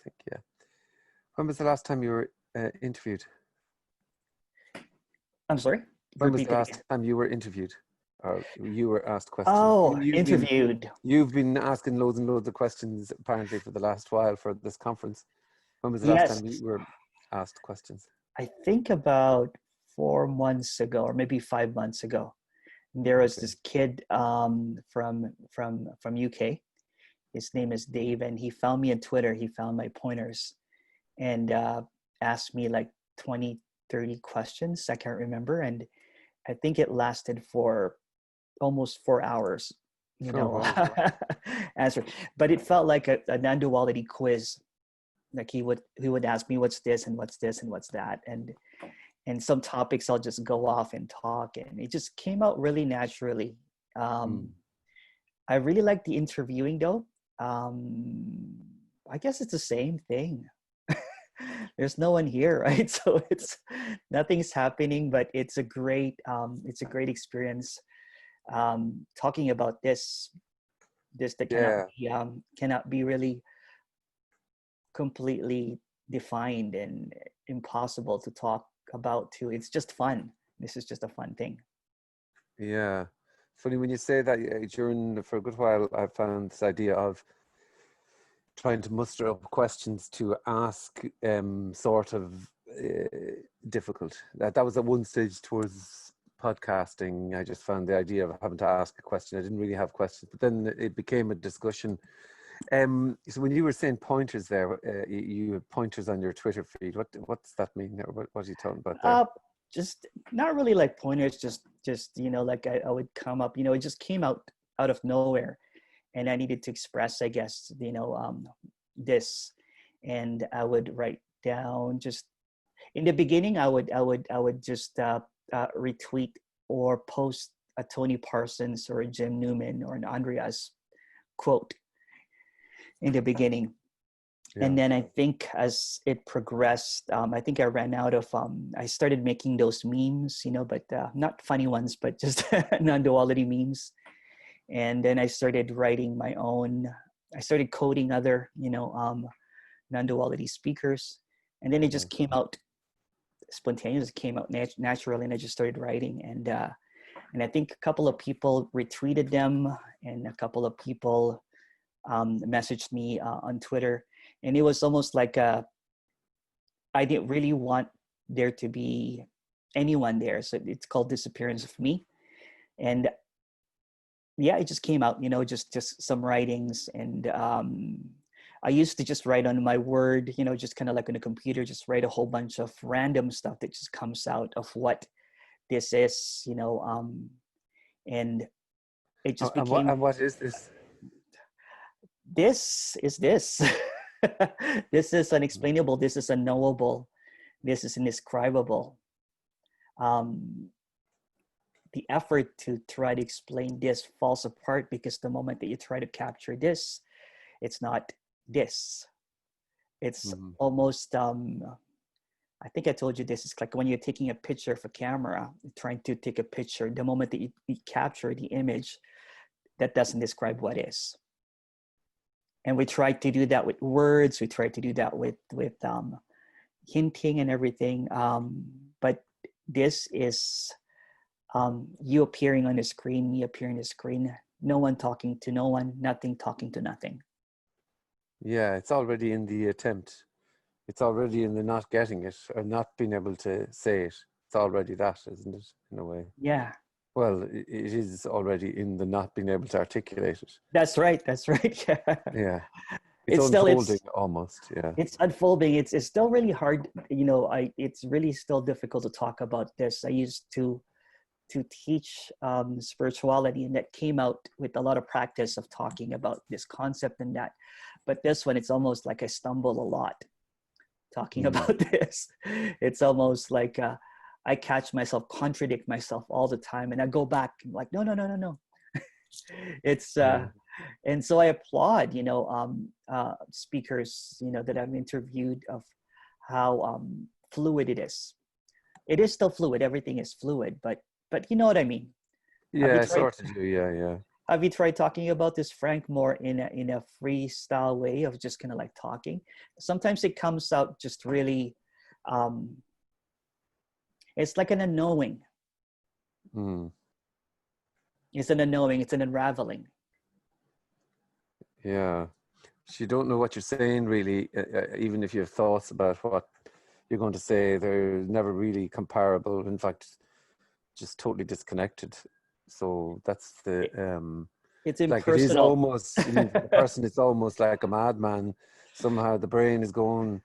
think, yeah. When was the last time you were interviewed? I'm sorry? When was Repeat the it last again. time you were interviewed? Or you were asked questions? Oh, interviewed. You've been asking loads and loads of questions apparently for the last while for this conference. When was the last Yes, time you were asked questions? I think about 4 months ago, or maybe 5 months ago. There was Okay. this kid from UK. His name is Dave, and he found me on Twitter. He found my pointers and asked me like 20, 30 questions. I can't remember. And I think it lasted for almost 4 hours, Oh, wow. answer. But it felt like a non-duality quiz. Like he would ask me, what's this and what's this and what's that? And some topics I'll just go off and talk, and it just came out really naturally. I really like the interviewing though. I guess it's the same thing. There's no one here, right? So it's nothing's happening, but it's a great experience. Talking about this that cannot be really completely defined and impossible to talk about too. It's just fun. This is just a fun thing. Yeah. Funny when you say that. For a good while I found this idea of trying to muster up questions to ask sort of difficult. That was at one stage towards podcasting. I just found the idea of having to ask a question. I didn't really have questions, but then it became a discussion. So when you were saying pointers there, you have pointers on your Twitter feed. What's that mean? What are you talking about there? Just not really like pointers, just like I would come up, it just came out of nowhere, and I needed to express, I guess, this, and I would write down, just in the beginning, I would just retweet or post a Tony Parsons or a Jim Newman or an Andreas quote in the beginning. Yeah. And then I think as it progressed, I think I ran out of, I started making those memes, but not funny ones, but just non-duality memes. And then I started writing my own, I started coding other, non-duality speakers. And then it just came out spontaneously, came out naturally, and I just started writing. And I think a couple of people retweeted them, and a couple of people messaged me on Twitter. And it was almost like I didn't really want there to be anyone there. So it's called Disappearance of Me. And yeah, it just came out, just some writings. And I used to just write on my Word, just kind of like on a computer, just write a whole bunch of random stuff that just comes out of what this is, and it just became. And what is this? This is this. This is unexplainable. This is unknowable. This is indescribable. The effort to try to explain this falls apart, because the moment that you try to capture this, it's not this. It's almost, I think I told you this, it's like when you're taking a picture of a camera, trying to take a picture, the moment that you capture the image, that doesn't describe what is. And we try to do that with words. We try to do that with hinting and everything. But this is you appearing on the screen, me appearing on the screen, no one talking to no one, nothing talking to nothing. Yeah, it's already in the attempt. It's already in the not getting it or not being able to say it. It's already that, isn't it, in a way? Yeah. Well, it is already in the not being able to articulate it. That's right. Yeah. Yeah. It's unfolding almost. Yeah. It's unfolding. It's still really hard. It's really still difficult to talk about this. I used to teach spirituality, and that came out with a lot of practice of talking about this concept and that. But this one, it's almost like I stumble a lot talking about this. It's almost like I catch myself, contradict myself all the time, and I go back and like, no. It's and so I applaud, speakers, that I've interviewed, of how fluid it is. It is still fluid. Everything is fluid, but you know what I mean. Yeah, sort of do. Yeah. Have you tried talking about this, Frank, more in a freestyle way of just kind of like talking? Sometimes it comes out just really, um, it's like an unknowing. Mm. It's an unknowing. It's an unraveling. Yeah. So you don't know what you're saying really, even if you have thoughts about what you're going to say. They're never really comparable. In fact, just totally disconnected. So that's the It's like it is impersonal. almost. You mean the person is almost like a madman. Somehow the brain is going,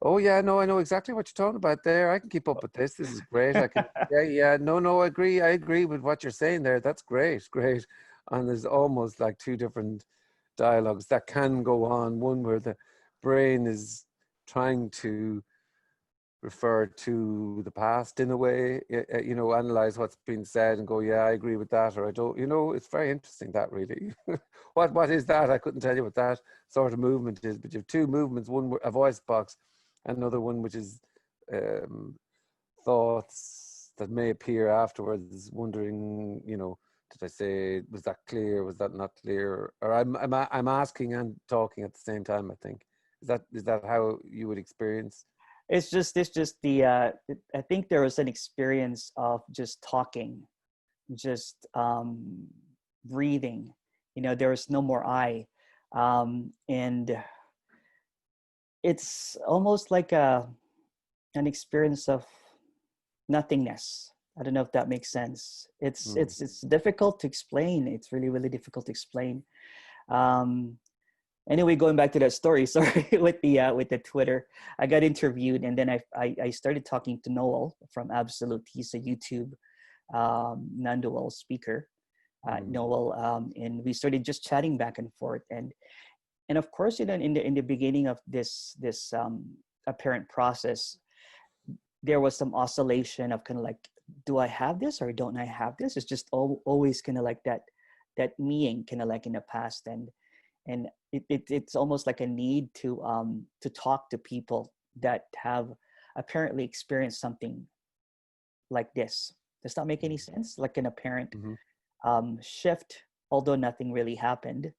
"Oh yeah, no, I know exactly what you're talking about there. I can keep up with this. This is great. I can. Yeah, yeah. No, no, I agree. I agree with what you're saying there. That's great, great." And there's almost like two different dialogues that can go on. One where the brain is trying to refer to the past in a way, you know, analyze what's been said and go, yeah, I agree with that, or I don't, you know, it's very interesting that really. What is that? I couldn't tell you what that sort of movement is, but you have two movements, one a voice box, another one which is um, thoughts that may appear afterwards, wondering, you know, did I say, was that clear? Was that not clear? Or I'm asking and talking at the same time, I think. Is that how you would experience? It's just the I think there was an experience of just talking, just breathing. You know, there was no more I, and it's almost like a an experience of nothingness. I don't know if that makes sense. Mm, It's difficult to explain. It's really really difficult to explain. Um, anyway, going back to that story, sorry, with the Twitter, I got interviewed, and then I started talking to Noel from Absolute. He's a YouTube non-dual speaker, mm, Noel, and we started just chatting back and forth, and of course, you know, in the beginning of this apparent process, there was some oscillation of kind of like, do I have this or don't I have this? It's just always kind of like that meing kind of like in the past, and it's almost like a need to talk to people that have apparently experienced something like this. Does that make any sense? Like an apparent mm-hmm. shift, although nothing really happened.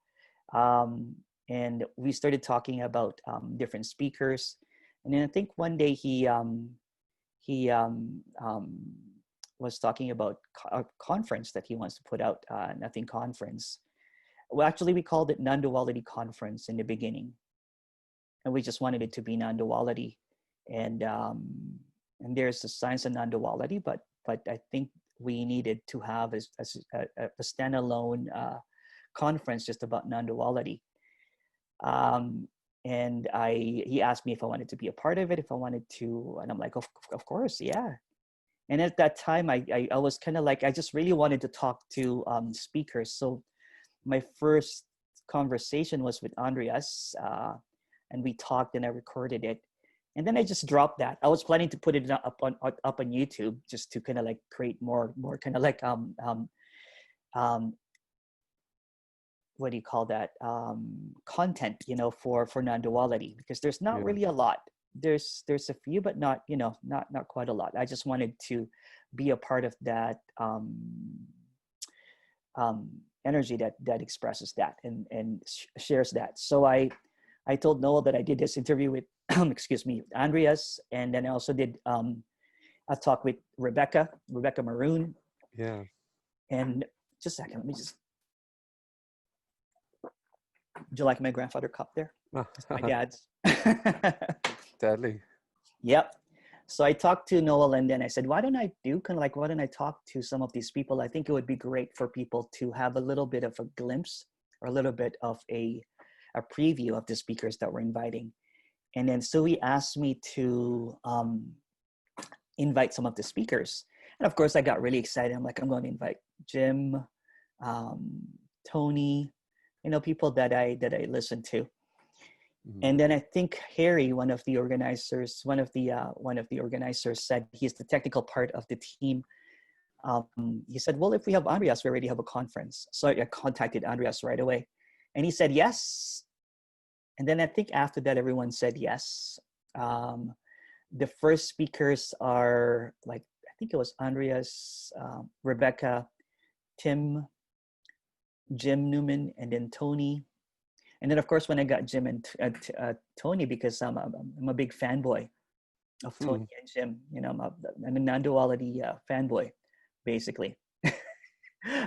Um, and we started talking about different speakers, and then I think one day he was talking about a conference that he wants to put out, nothing conference. Well, actually, we called it non-duality conference in the beginning, and we just wanted it to be non-duality. And and there's the science of non-duality, but I think we needed to have a standalone conference just about non-duality. Um, and he asked me if I wanted to be a part of it, if I wanted to, and I'm like, of course, yeah. And at that time, I was kind of like, I just really wanted to talk to speakers. So my first conversation was with Andreas, and we talked and I recorded it. And then I just dropped that. I was planning to put it up on YouTube just to kind of like create more kind of like um, what do you call that, content, you know, for non-duality, because there's not Yeah. really a lot. There's a few, but not, you know, not quite a lot. I just wanted to be a part of that um, energy that expresses that and shares that. So I told Noel that I did this interview with excuse me, Andreas, and then I also did a talk with Rebecca Maroon. Yeah. And just a second, let me just, do you like my grandfather cup there? It's my dad's. Deadly. Yep. So I talked to Noel, and then I said, why don't I do kind of like, why don't I talk to some of these people? I think it would be great for people to have a little bit of a glimpse or a little bit of a preview of the speakers that we're inviting. And then so he asked me to invite some of the speakers. And of course, I got really excited. I'm like, I'm going to invite Jim, um, Tony, you know, people that I listen to. Mm, And then I think Harry, one of the organizers, one of the organizers said he's the technical part of the team. He said, well, if we have Andreas, we already have a conference. So I contacted Andreas right away, and he said yes. And then I think after that, everyone said yes. Um, the first speakers are like, I think it was Andreas, Rebecca, Tim, Jim Newman, and then Tony. And then, of course, when I got Jim and Tony, because I'm a big fanboy of Tony Hmm. and Jim. I'm a non-duality fanboy, basically.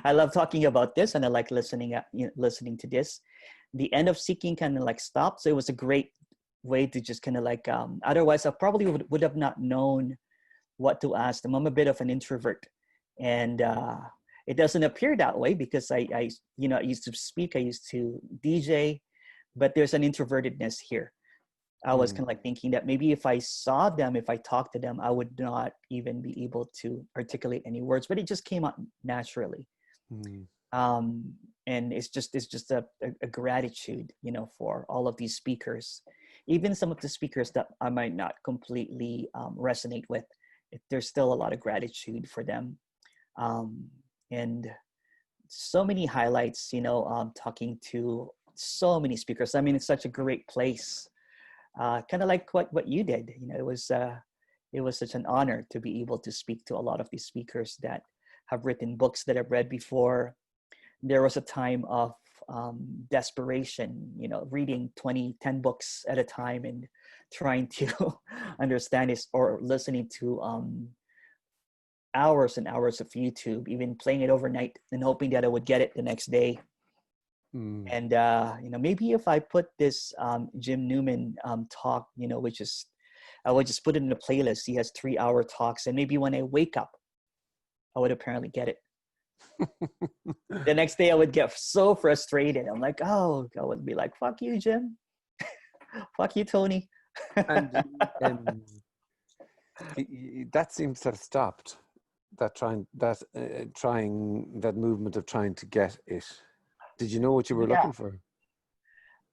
I love talking about this, and I like listening to this. The end of Seeking kind of like stopped, so it was a great way to just kind of like. Otherwise, I probably would have not known what to ask them. I'm a bit of an introvert, and it doesn't appear that way because I used to speak, I used to DJ, but there's an introvertedness here. I was Hmm. kind of like thinking that maybe if I saw them, if I talked to them, I would not even be able to articulate any words, but it just came out naturally. Hmm. Um, and it's just a gratitude, for all of these speakers, even some of the speakers that I might not completely resonate with. There's still a lot of gratitude for them, um, and so many highlights. Talking to so many speakers. I mean, it's such a great place, kind of like what you did. It was such an honor to be able to speak to a lot of these speakers that have written books that I've read before. There was a time of desperation, reading 10 books at a time and trying to understand this, or listening to hours and hours of YouTube, even playing it overnight and hoping that I would get it the next day. Hmm. And maybe if I put this Jim Newman talk, which is, I would just put it in a playlist. He has 3-hour talks, and maybe when I wake up, I would apparently get it. The next day, I would get so frustrated. I'm like, oh, I would be like, "Fuck you, Jim. Fuck you, Tony." And that seems to have stopped. Trying that movement of trying to get it. Did you know what you were Yeah. looking for?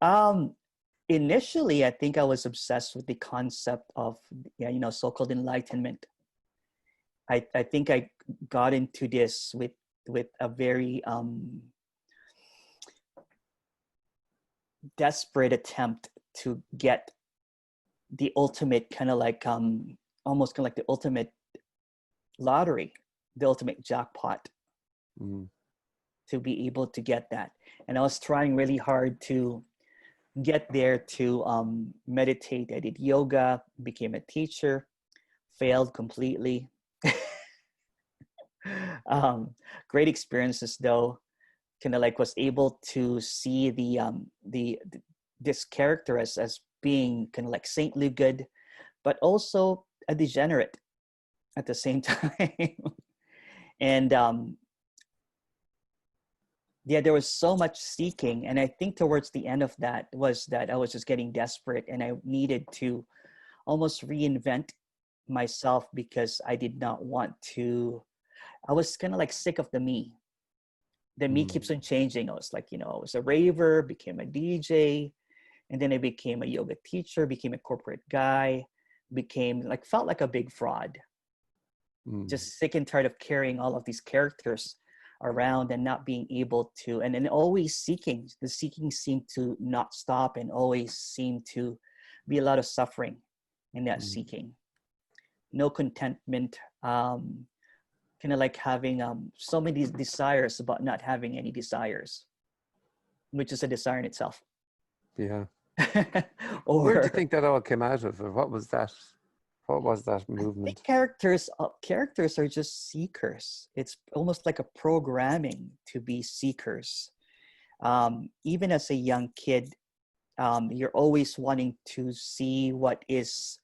Um, Initially, I think I was obsessed with the concept of, yeah, so-called enlightenment. I think I got into this with a very desperate attempt to get the ultimate kind of like almost kind of like the ultimate lottery, the ultimate jackpot, Mm. to be able to get that. And I was trying really hard to get there, to meditate. I did yoga, became a teacher, failed completely. um, Great experiences though. Kind of like was able to see this character as being kind of like saintly good, but also a degenerate at the same time. And yeah, there was so much seeking, and I think towards the end of that was that I was just getting desperate, and I needed to almost reinvent myself because I did not want to. I was kind of like sick of the me. The me Mm. keeps on changing. I was like, I was a raver, became a DJ, and then I became a yoga teacher, became a corporate guy, became like, felt like a big fraud. Mm. Just sick and tired of carrying all of these characters around and not being able to, and always seeking. The seeking seemed to not stop, and always seemed to be a lot of suffering in that Mm. seeking. No contentment, kind of like having so many desires about not having any desires, which is a desire in itself. Yeah. Where do you Or think that all came out of, or what was that? What was that I think movement? characters are just seekers. It's almost like a programming to be seekers. Even as a young kid, you're always wanting to see what is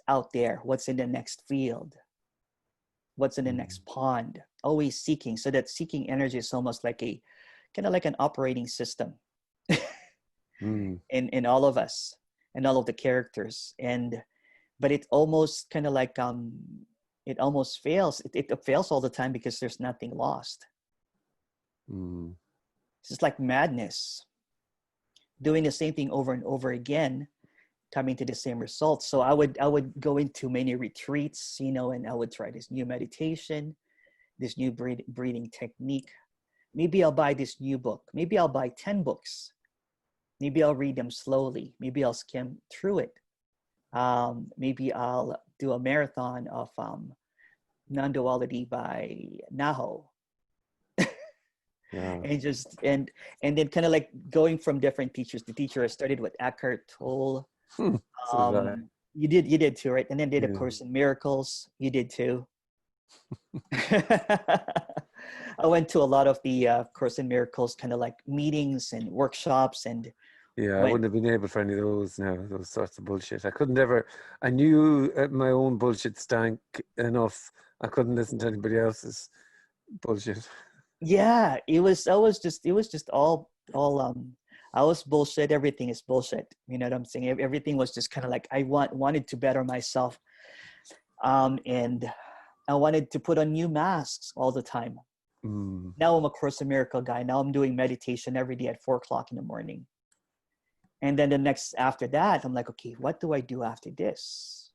out there, what's in the next field, what's in the Mm. next pond. Always seeking. So that seeking energy is almost like a kind of like an operating system Mm. in all of us and all of the characters. And but it almost kind of like it almost fails. It fails all the time because there's nothing lost. Mm. It's just like madness, doing the same thing over and over again, coming to the same results. So I would go into many retreats, and I would try this new meditation, this new breathing technique. Maybe I'll buy this new book. Maybe I'll buy 10 books. Maybe I'll read them slowly. Maybe I'll skim through it. Maybe I'll do a marathon of non-duality by Naho. Yeah. And just and then kind of like going from different teachers. The teacher I started with Eckhart Tolle. So did I. You did too, right? And then did a Yeah. Course in Miracles. You did too. I went to a lot of the Course in Miracles kind of like meetings and workshops, and Yeah, I went. wouldn't have been able for any of those now, those sorts of bullshit. I couldn't ever, I knew my own bullshit stank enough. I couldn't listen to anybody else's bullshit. Yeah, it was just all I was bullshit. Everything is bullshit. You know what I'm saying? Everything was just kind of like I wanted to better myself. And I wanted to put on new masks all the time. Mm. Now I'm a Course in Miracle guy. Now I'm doing meditation every day at 4 o'clock in the morning. And then after that, I'm like, okay, what do I do after this?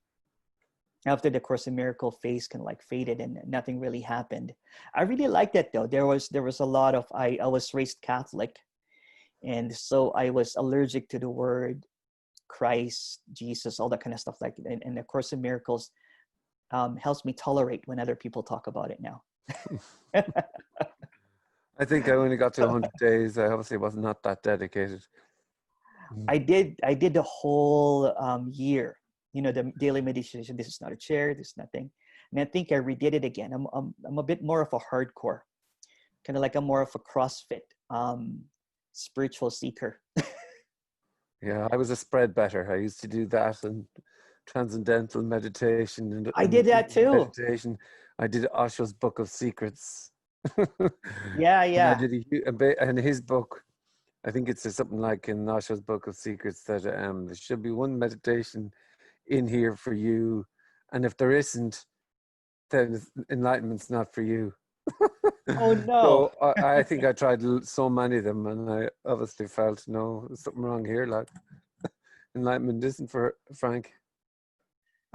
After the Course in Miracle phase kind of like faded and nothing really happened. I really liked that though. There was a lot of, I was raised Catholic. And so I was allergic to the word Christ, Jesus, all that kind of stuff. Like, and the Course in Miracles helps me tolerate when other people talk about it now. I think I only got to 100 days. I obviously was not that dedicated. I did the whole year, you know, the daily meditation. This is not a chair, this is nothing. And I think I redid it again. I'm a bit more of a hardcore, kind of like I'm more of a CrossFit spiritual seeker. Yeah, I was a spread better. I used to do that and transcendental meditation I and did that too. meditation. I did Osho's Book of Secrets. Yeah, And I yeah. did and his book, I think it's something like in Osho's Book of Secrets that there should be one meditation in here for you, and if there isn't, then enlightenment's not for you. Oh no. So I think I tried so many of them, and I obviously felt no, there's something wrong here. Like enlightenment isn't for Frank.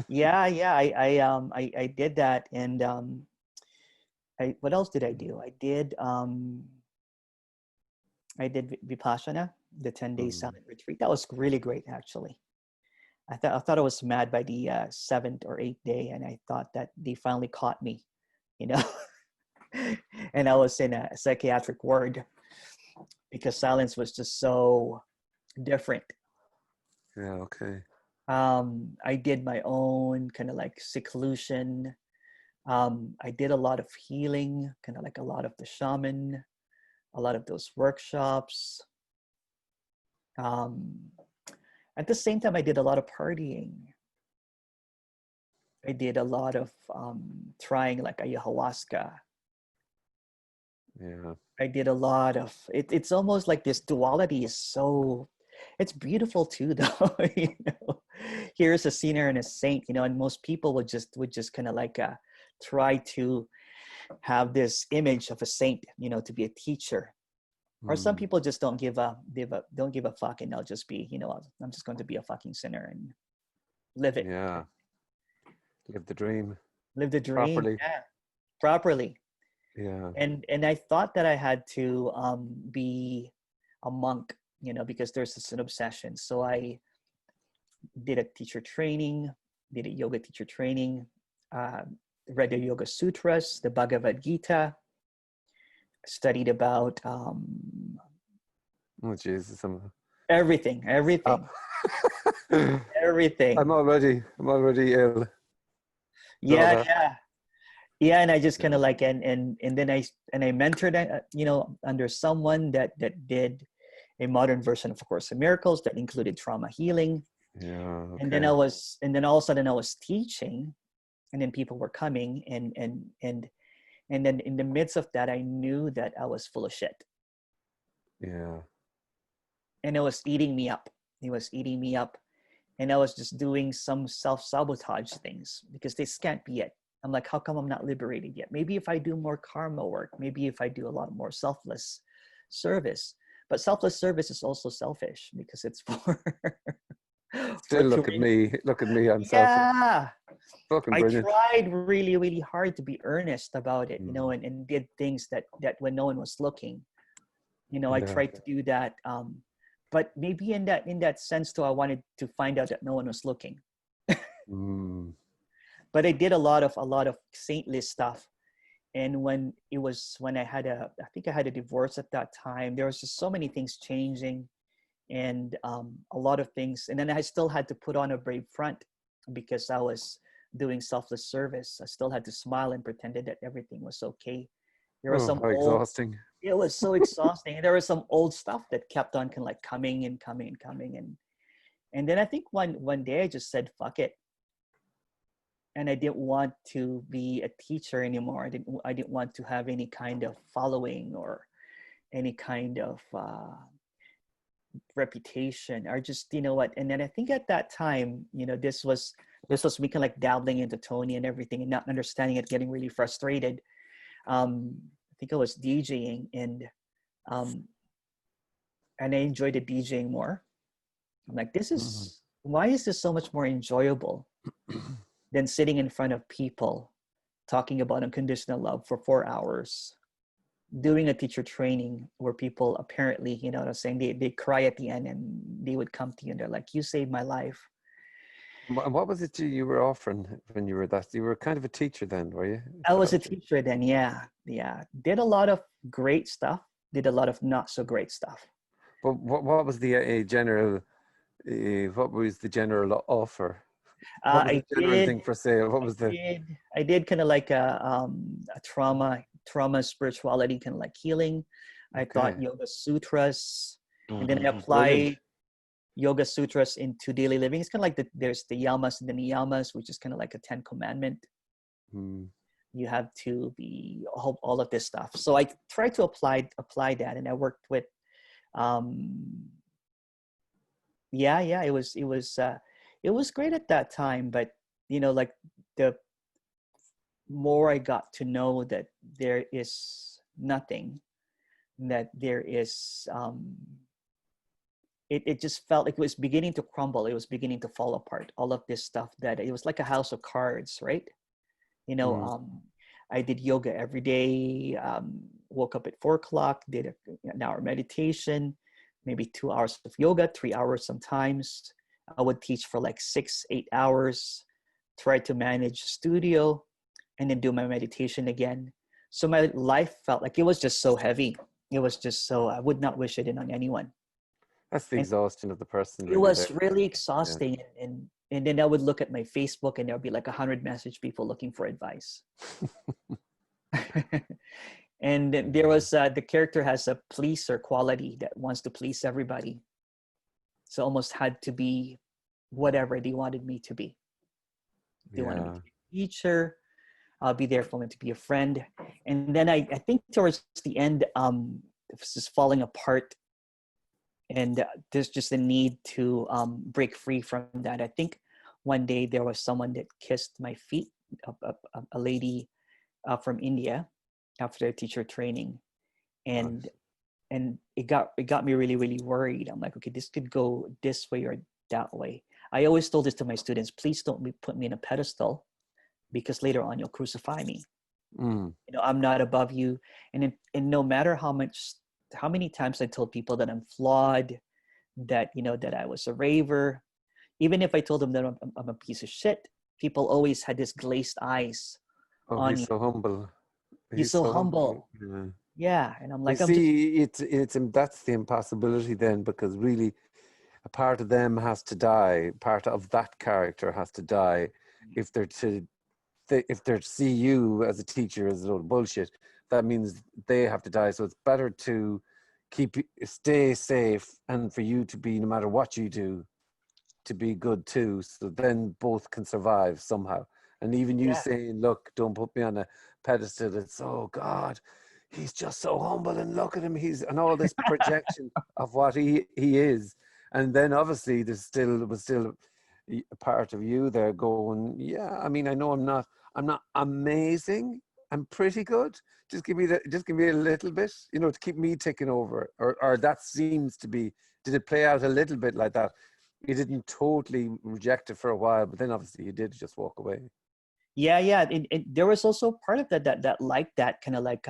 Yeah, yeah. I did that, and what else did I do? I did Vipassana, the 10-day Mm. silent retreat. That was really great, actually. I thought I was mad by the seventh or eighth day, and I thought that they finally caught me, you know. And I was in a psychiatric ward because silence was just so different. Yeah. Okay. I did my own kind of like seclusion. I did a lot of healing, kind of like a lot of the shaman, a lot of those workshops. Um, at the same time, I did a lot of partying. I did a lot of trying like ayahuasca. Yeah. I did a lot of it. It's almost like this duality is so, it's beautiful too, though. You know, here's a sinner and a saint, you know, and most people would just kind of like try to have this image of a saint, you know, to be a teacher. Or some Mm. people just don't give a fuck, and they'll just be, you know, I'm just going to be a fucking sinner and live it, Yeah. Live the dream live the dream, properly. yeah, properly. Yeah. And I thought that I had to be a monk, you know, because there's this an obsession. So I did a teacher training, did a yoga teacher training, uh, read the Yoga Sutras, the Bhagavad Gita, studied about Oh Jesus. everything, Stop. everything. I'm already ill. All Yeah, that. yeah, yeah. And I just kind Yeah. of like, and then I mentored, you know, under someone that did a modern version of Course in Miracles that included trauma healing. Yeah. And then Okay. and then all of a sudden I was teaching, and then people were coming, and then in the midst of that, I knew that I was full of shit, Yeah. and it was eating me up. It was eating me up, and I was just doing some self-sabotage things because this can't be it. I'm like, how come I'm not liberated yet? Maybe if I do more karma work, maybe if I do a lot more selfless service. But selfless service is also selfish because it's for for Still look at creating. me. Look at me. I'm selfless. Yeah, Fucking I brilliant. tried really, really hard to be earnest about it, you know, Mm. and did things that when no one was looking, you know, I Yeah. tried to do that. But maybe in that sense too, I wanted to find out that no one was looking. Mm. But I did a lot of saintly stuff, And when I think I had a divorce at that time, there was just so many things changing, and a lot of things. And then I still had to put on a brave front because I was doing selfless service. I still had to smile and pretended that everything was okay. There was Oh, some how old, exhausting. it was so exhausting. And there was some old stuff that kept on kind of like coming and coming and coming. And then I think one day I just said, fuck it. And I didn't want to be a teacher anymore. I didn't want to have any kind of following or any kind of reputation, or just, you know what. And then I think at that time, this was me kind of like dabbling into Tony and everything and not understanding it, getting really frustrated. I think I was DJing, um, and I enjoyed the DJing more. I'm like, Mhm. why is this so much more enjoyable than sitting in front of people talking about unconditional love for 4 hours, doing a teacher training where people apparently, you know what I'm saying, they cry at the end and they would come to you and they're like, you saved my life. What was it you were offering when you were that? You were kind of a teacher then, were you? I Is that was a what you? teacher then, yeah. Yeah. Did a lot of great stuff, did a lot of not so great stuff. But what was the general? What was the general offer? What was I the general did thing for sale? What I was the? did I did kind of like a trauma spirituality kind of like healing. I taught Okay. yoga sutras, and then I Brilliant. applied yoga sutras into daily living. It's kind of like there's the yamas and the niyamas, which is kind of like a 10 commandment. Mm. You have to be all of this stuff. So I tried to apply that, and I worked with um yeah, it was great at that time. But like, the more I got to know that there is nothing, that there is it just felt like it was beginning to crumble, it was beginning to fall apart, all of this stuff, that it was like a house of cards, right? you know Mm. um I did yoga every day, woke up at 4 o'clock, did an hour meditation, maybe 2 hours of yoga, 3 hours sometimes. I would teach for like 6-8 hours, try to manage studio, and then do my meditation again. So my life felt like it was just so heavy. It was just so, I would not wish it in on anyone. That's the And exhaustion of the person, it really. There. was really Yeah. exhausting. And then I would look at my Facebook and there would be like 100 message people looking for advice. And there Yeah. was the character has a pleaser quality that wants to please everybody. So almost had to be whatever they wanted me to be. They wanted me Yeah. to be a teacher. I'll be there for them to be a friend. And then I think towards the end, it was just falling apart. And there's just a need to break free from that. I think one day there was someone that kissed my feet, a lady from India after a teacher training. Right. And it got me really, really worried. I'm like, okay, this could go this way or that way. I always told this to my students, please don't put me in a pedestal, because later on you'll crucify me. Mm. I'm not above you. And no matter how many times I told people that I'm flawed, that that I was a raver, even if I told them that I'm a piece of shit, people always had this glazed eyes Oh, on he's you. so humble. You're He's so so humble. humble. Yeah. Yeah. And I'm You like, I'm just, see, it's that's the impossibility then, because really a part of them has to die. Part of that character has to die if they're to if they're to see you as a teacher as a load of bullshit. That means they have to die. So it's better to stay safe, and for you to be, no matter what you do, to be good too. So then both can survive somehow. And even you yeah. saying, look, don't put me on a pedestal. It's, oh God, he's just so humble, and look at him. And all this projection of what he is. And then obviously was still a part of you there going, yeah, I mean, I know I'm not amazing. I'm pretty good. Just give me a little bit, to keep me ticking over. Or that seems to be, did it play out a little bit like that? You didn't totally reject it for a while, but then obviously you did just walk away. Yeah. There was also part of that like that kind of like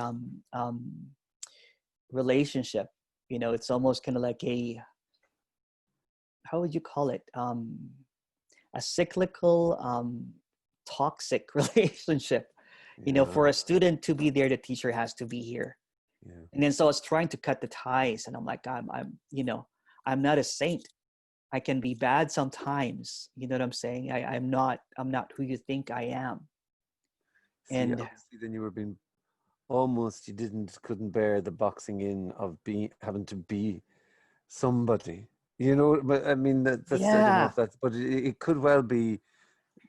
relationship. It's almost kind of like how would you call it? A cyclical, toxic relationship. Yeah. For a student to be there, the teacher has to be here. Yeah. And then so I was trying to cut the ties, and I'm like, I'm not a saint. I can be bad sometimes. You know what I'm saying? I'm not who you think I am. See, And obviously, then you were being almost, you couldn't bear the boxing in of being having to be somebody. But I mean, that's, I don't know yeah, if that's, but it could well be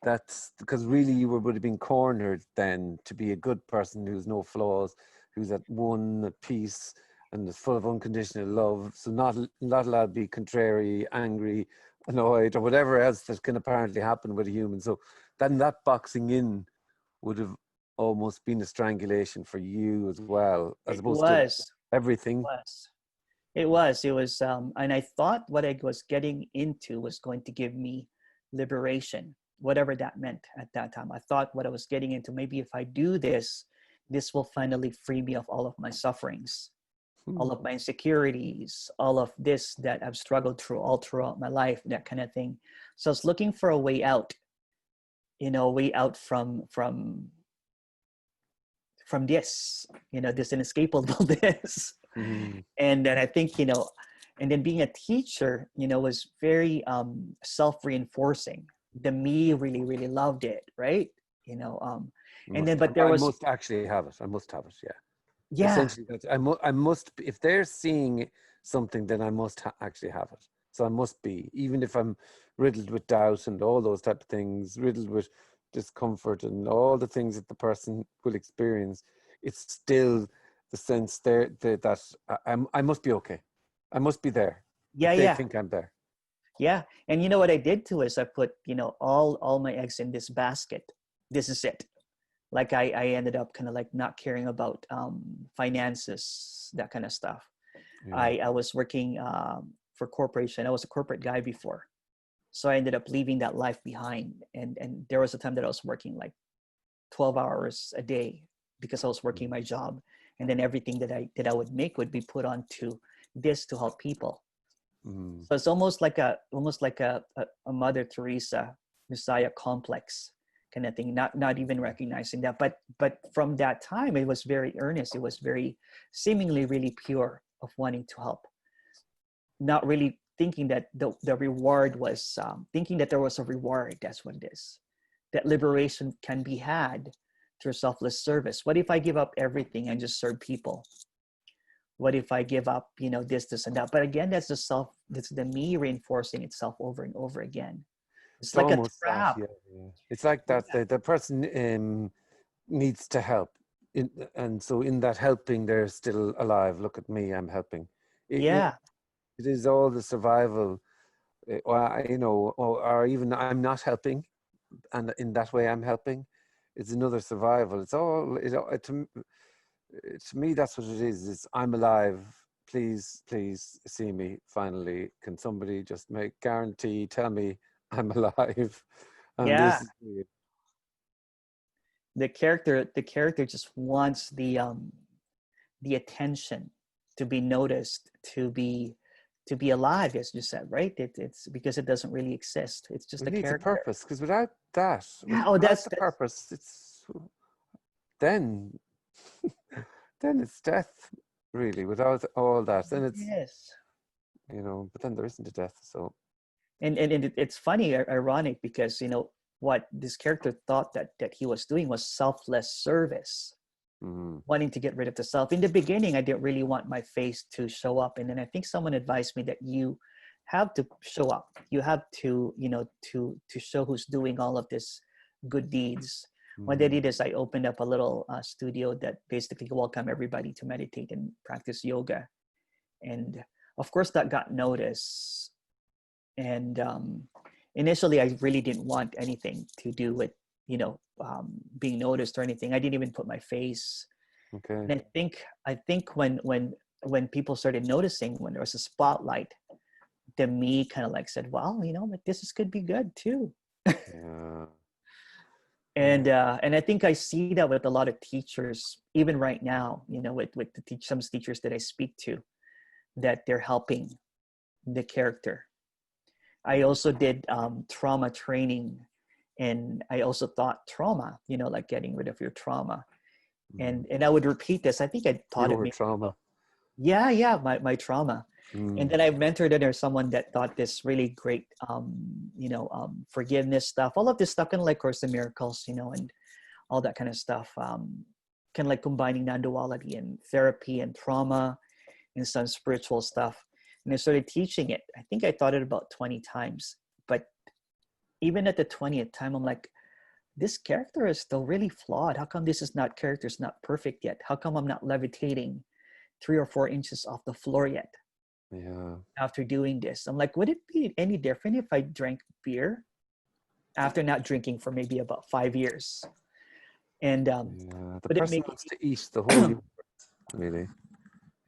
that's because really you would have been cornered then to be a good person who's no flaws, who's at one piece and is full of unconditional love. So not allowed to be contrary, angry, annoyed, or whatever else that can apparently happen with a human. So then that boxing in would have almost been a strangulation for you as well, as it opposed to was. It everything. was. It was, and I thought what I was getting into was going to give me liberation, whatever that meant at that time. I thought what I was getting into, maybe if I do this, this will finally free me of all of my sufferings, Hmm. all of my insecurities, all of this that I've struggled through all throughout my life, that kind of thing. So I was looking for a way out, way out from this, this inescapable this. Hmm. And then I think, and then being a teacher, was very self-reinforcing. The me really, really loved it, right? You know, um, and then, but there I was, must actually have it. I must have it. Yeah. yeah, Essentially, that's, I must, if they're seeing something, then I must actually have it. So I must be, even if I'm riddled with doubt and all those type of things, riddled with discomfort and all the things that the person will experience, it's still the sense there that I must be okay. I must be there yeah, if they yeah, think I'm there. yeah. And you know what I did too is I put, all my eggs in this basket. This is it. Like I ended up kind of like not caring about finances, that kind of stuff. Yeah. I was working for corporation. I was a corporate guy before. So I ended up leaving that life behind. And there was a time that I was working like 12 hours a day because I was working my job. And then everything that I would make would be put onto this to help people. Mm. So it's almost like a Mother Teresa Messiah complex kind of thing, not even recognizing that. But from that time it was very earnest. It was very seemingly really pure of wanting to help, not really thinking that the reward was thinking that there was a reward. That's what it is. That liberation can be had through selfless service. What if I give up everything and just serve people? What if I give up, this and that? But again, that's the me reinforcing itself over and over again. It's It's like a almost that, trap. yeah, yeah. It's like that Yeah. the person needs to help. And so in that helping, they're still alive. Look at me, I'm helping. It, Yeah. it is all the survival, or even I'm not helping, and in that way I'm helping. It's another survival. It's all, to me, that's what it is. It's I'm alive. Please see me finally. Can somebody just tell me I'm alive? And Yeah. this is it. The character just wants the attention, to be noticed, to be alive, as you said, right? It's because it doesn't really exist. It's just It a needs a character. purpose because without that, Yeah. Oh, without that's the that's purpose, then then it's death, really. Without all that, then it's yes. but then there isn't a death. So And it's funny, ironic, because what this character thought that he was doing was selfless service, mm, wanting to get rid of the self. In the beginning, I didn't really want my face to show up, and then I think someone advised me that you have to show up. You have to, to show who's doing all of this good deeds. What I mm, did is I opened up a little studio that basically welcome everybody to meditate and practice yoga, and of course that got noticed. And initially I really didn't want anything to do with being noticed or anything. I didn't even put my face. okay. And I think when people started noticing, when there was a spotlight, the me kind of like said, well, but this could be good too. Yeah. Yeah. And I think I see that with a lot of teachers, even right now, with some teachers that I speak to, that they're helping the character. I also did trauma training And I also thought trauma, like getting rid of your trauma. Mm. And I would repeat this. I think I taught it Your maybe trauma. yeah, my trauma. And Mm. then I mentored under someone that taught this really great forgiveness stuff, all of this stuff, kind of like Course in Miracles, and all that kind of stuff. Kind of like combining non-duality and therapy and trauma and some spiritual stuff. And I started teaching it. I think I taught it about 20 times. But even at the 20th time, I'm like, this character is still really flawed. How come this is not character's not perfect yet? How come I'm not levitating 3 or 4 inches off the floor yet Yeah. after doing this? I'm like, would it be any different if I drank beer after not drinking for maybe about 5 years? And Yeah. The would it person make wants to eat the whole universe, really.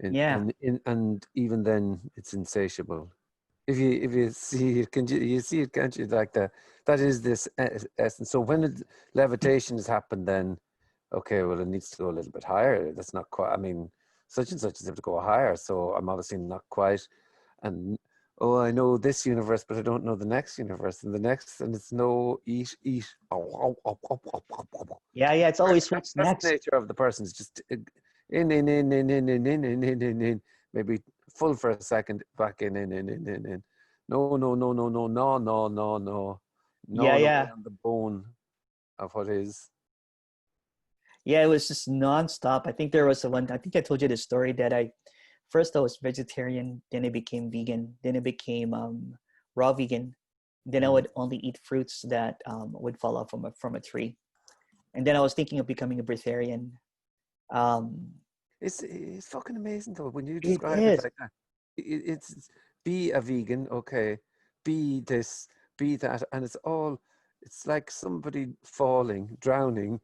yeah. And even then it's insatiable. If you see it, you see it, can't you? Like that is this essence. So when levitation has happened, then okay, well it needs to go a little bit higher. That's not quite. I mean, such and such is able to go higher. So I'm obviously not quite. And oh, I know this universe, but I don't know the next universe and the next. And it's no eat, eat. Yeah, it's always what's That's the next. nature of the person. It's just in. Maybe full for a second, back in. No, no, no, no, no, no, no, no, no. Yeah, Gnawing away yeah. on the bone of what is. Yeah, it was just nonstop. I think there was I think I told you the story that first I was vegetarian, then I became vegan, then I became raw vegan. Then I Mm. would only eat fruits that would fall off from a tree. And then I was thinking of becoming a breatharian. Um, It's fucking amazing though when you it describe it is. like that. It's be a vegan, okay, be this, be that, and it's like somebody falling, drowning,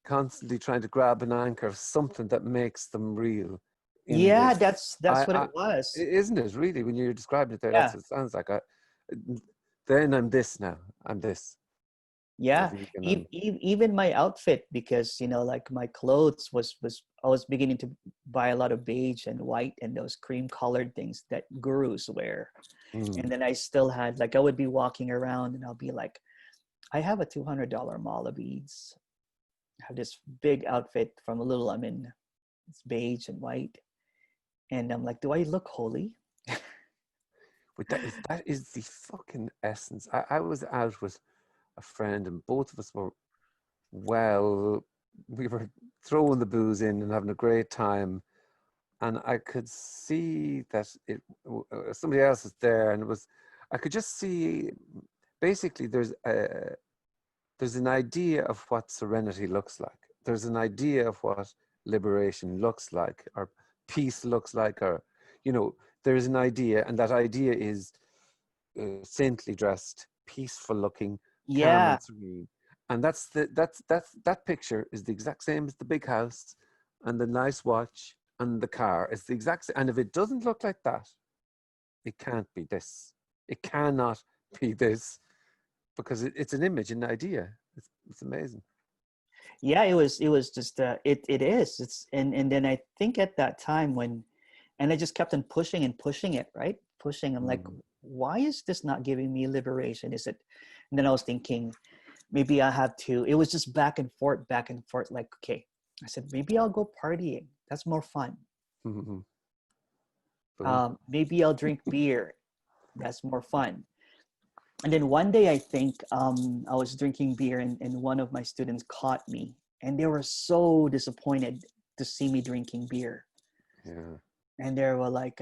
constantly trying to grab an anchor of something that makes them real in Yeah, this. that's what it was. Isn't it really when you're describing it there? That's Yeah. what it sounds like. Then I'm this now. I'm this. I'm a Yeah, vegan. I'm. even my outfit, because like my clothes was I was beginning to buy a lot of beige and white and those cream colored things that gurus wear. Mm. And then I still had, like, I would be walking around and I'll be like, I have a $200 mala beads. I have this big outfit from Lululemon. It's beige and white, and I'm like, do I look holy? But that is the fucking essence. I was out with a friend, and both of us were well. We were throwing the booze in and having a great time, and I could see that somebody else was there, and it was. I could just see. Basically, there's an idea of what serenity looks like. There's an idea of what liberation looks like, or peace looks like, or there's an idea, and that idea is saintly dressed, peaceful looking, calm Yeah, and serene. And that picture is the exact same as the big house and the nice watch and the car. It's the exact same. And if it doesn't look like that, it can't be this. It cannot be this because it's an image, an idea. It's amazing. yeah, it was just it is. It's and then I think at that time and I just kept on pushing and pushing it, right? Pushing. I'm like, Mm. why is this not giving me liberation? Is it? And then I was thinking, maybe I have to. It was just back and forth, back and forth. Like, okay, I said, maybe I'll go partying. That's more fun. Mm-hmm. Boom. Maybe I'll drink beer. That's more fun. And then one day, I think I was drinking beer, and one of my students caught me, and they were so disappointed to see me drinking beer. Yeah. And they were like,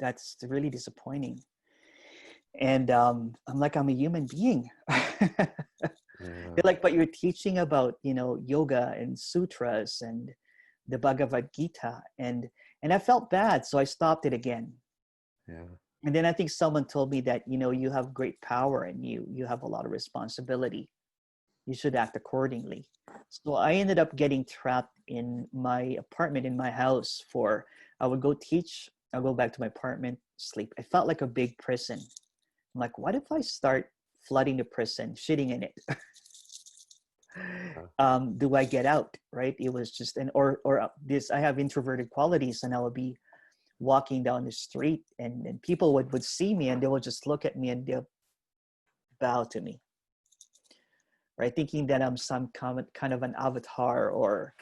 that's really disappointing. And I'm like, I'm a human being. Yeah. They're like, but you're teaching about, yoga and sutras and the Bhagavad Gita. And I felt bad. So I stopped it again. Yeah. And then I think someone told me that, you have great power and you have a lot of responsibility. You should act accordingly. So I ended up getting trapped in my apartment, in my house I would go teach, I'll go back to my apartment, sleep. I felt like a big prison. I'm like, what if I start flooding the prison, shitting in it? Yeah. Do I get out? Right? It was just or this. I have introverted qualities, and I would be walking down the street, and people would see me, and they would just look at me, and they'll bow to me. right? Thinking that I'm some kind of an avatar, or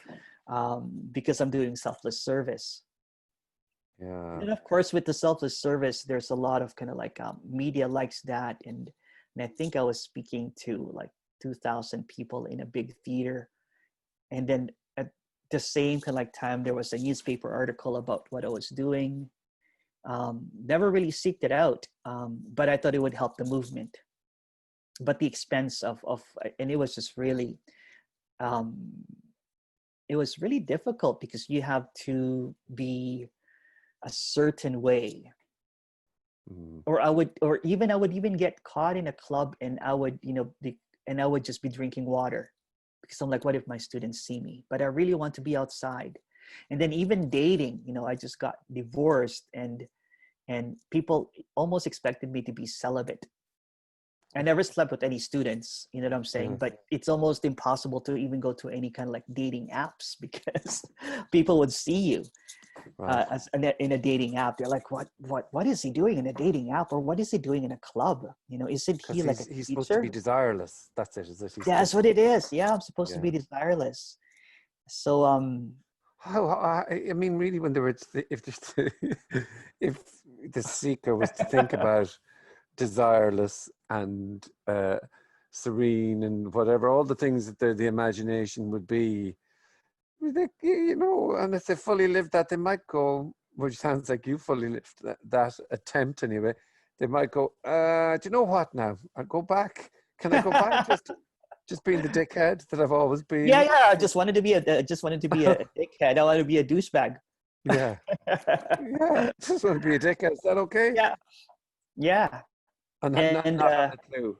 because I'm doing selfless service. Yeah. And of course, with the selfless service, there's a lot of kind of like media likes that, and I think I was speaking to like 2,000 people in a big theater, and then at the same kind of like time, there was a newspaper article about what I was doing. Never really seeked it out, but I thought it would help the movement. But the expense of and it was just really, um, it was really difficult because you have to be a certain way, Mm. or I would even get caught in a club, and I would, and I would just be drinking water because I'm like, what if my students see me? But I really want to be outside. And then even dating, I just got divorced, and people almost expected me to be celibate. I never slept with any students, you know what I'm saying? Yeah. But it's almost impossible to even go to any kind of like dating apps because people would see you Right. as in a dating app. They're like, what is he doing in a dating app, or what is he doing in a club? Isn't Because he like a he's supposed to be teacher? desireless. That's it. Is it? He's Yeah, that's supposed what to. it is. Yeah, I'm supposed to Yeah. be desireless. So I mean, really, when there was, if if the seeker was to think about desireless and serene and whatever, all the things that the imagination would be, and if they fully lived that, they might go, which sounds like you fully lived that attempt anyway. They might go, do you know what now? I'll go back. Can I go back just being the dickhead that I've always yeah, been? yeah. I just wanted to be a dickhead. I wanted to be a douchebag. Yeah. Yeah, just want to be a dickhead. Is that okay? Yeah, yeah. And And not have a clue.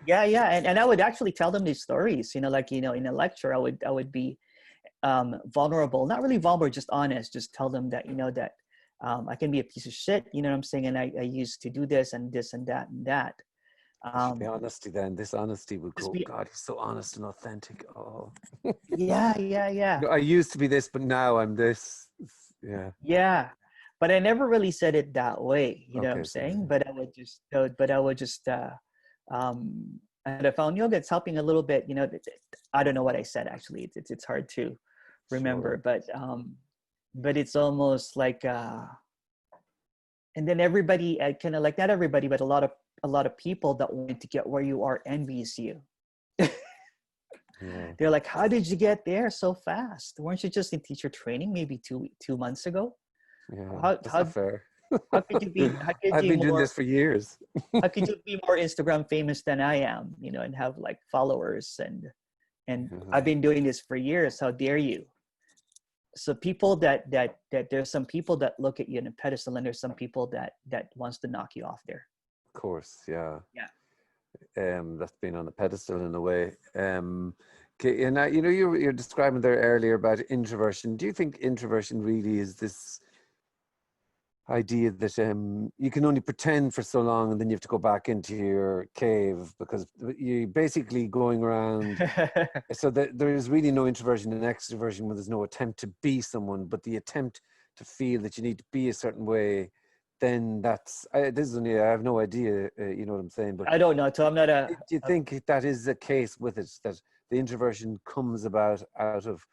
yeah, yeah. And I would actually tell them these stories, like, in a lecture, I would be vulnerable, not really vulnerable, just honest, just tell them that, that I can be a piece of shit, you know what I'm saying? And I used to do this and this and that and that. It should be Um, honesty then. This honesty would just go, be, God, he's so honest and authentic. Oh. yeah, yeah, yeah, I used to be this, but now I'm this. Yeah. yeah. But I never really said it that way, you know what I'm Okay, sorry. saying? Um, and I found yoga, it's helping a little bit, I don't know what I said actually. It's hard to remember, Sure. but it's almost like, and then everybody, kind of like, not everybody, but a lot of people that want to get where you are envies you. Yeah. They're like, how did you get there so fast? Weren't you just in teacher training maybe two months ago? Yeah. How That's not how fair. how could you be I've been doing this for years. how could you be more Instagram famous than I am, and have like followers, and I've Yeah. been doing this for years. How dare you? So people that there's some people that look at you in a pedestal, and there's some people that wants to knock you off there. Of course, yeah. Yeah. That's been on a pedestal in a way. Okay, and you're describing there earlier about introversion. Do you think introversion really is this idea that you can only pretend for so long and then you have to go back into your cave because you're basically going around, so that there is really no introversion and extroversion when there's no attempt to be someone, but the attempt to feel that you need to be a certain way, then this is only, I have no idea, you know what I'm saying, but I don't know. So I'm not do you think that is the case with it, that the introversion comes about out of,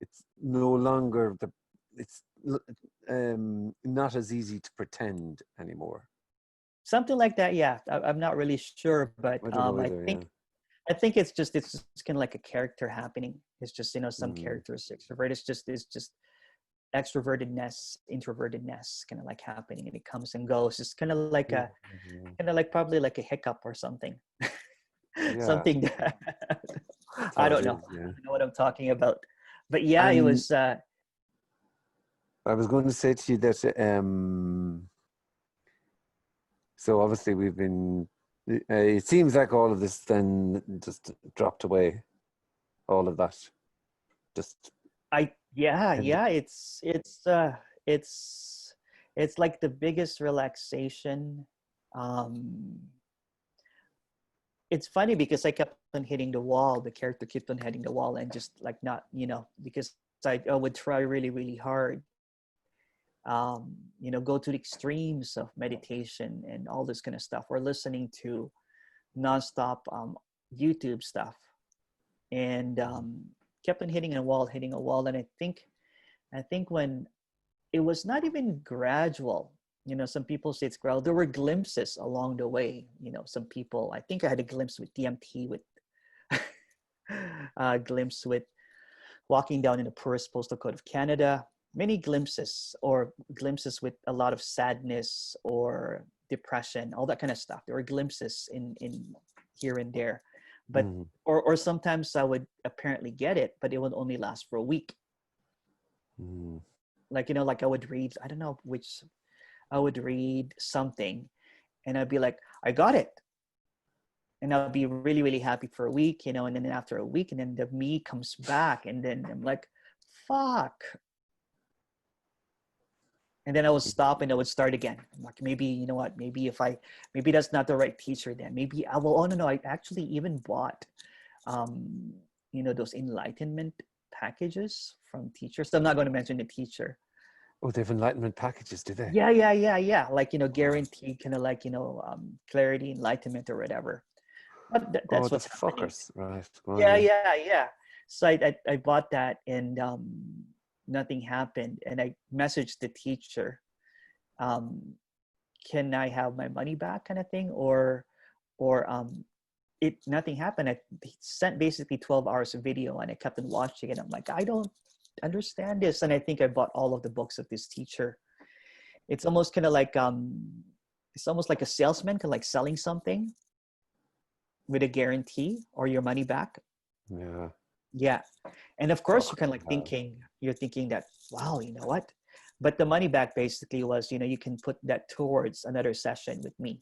it's no longer it's not as easy to pretend anymore? something like that. Yeah, I'm not really sure, but I don't know I either. Yeah. think I think it's just kind of like a character happening. It's just, some Mm. characteristics. Extrovert it's just extrovertedness, introvertedness, kind of like happening, and it comes and goes. It's kind of like Yeah. a kind of like probably like a hiccup or something. Yeah. Something that That's I how it don't know. is. Yeah. I don't know what I'm talking about. But yeah, it And was. I was going to say to you that so obviously we've been. It seems like all of this then just dropped away. All of that just ended. Yeah. It's it's like the biggest relaxation. Um, it's funny because I kept on hitting the wall. The character kept on hitting the wall, and just like not, because I would try really, really hard. Go to the extremes of meditation and all this kind of stuff. We're listening to nonstop YouTube stuff, and kept on hitting a wall, and I think when it was not even gradual. Some people say it's gradual. There were glimpses along the way. Some people, I think I had a glimpse with DMT, with a glimpse with walking down in the poorest postal code of Canada, many glimpses, or glimpses with a lot of sadness or depression, all that kind of stuff. There were glimpses in here and there, but or sometimes I would apparently get it, but it would only last for a week. Like I would read, I don't know which, I would read something, and I'd be like, I got it, and I'll be really, really happy for a week, and then after a week, and then the me comes back, and then I'm like, fuck. And then I would stop and I would start again. I'm like, maybe, you know what, maybe that's not the right teacher then. Maybe I will, oh no, I actually even bought, those enlightenment packages from teachers. So I'm not going to mention the teacher. Oh, they have enlightenment packages, do they? Yeah. Like, guaranteed kind of like, clarity, enlightenment or whatever. But that's what's happening. Fuckers, right? Yeah. So I bought that, and nothing happened. And I messaged the teacher, can I have my money back, kind of thing, or nothing happened. I sent basically 12 hours of video, and I kept on watching it. I'm like, I don't understand this. And I think I bought all of the books of this teacher. It's almost kind of like it's almost like a salesman, kind of like selling something with a guarantee or your money back. Yeah. And of course you're kind of like thinking that, wow, you know what, but the money back basically was, you can put that towards another session with me.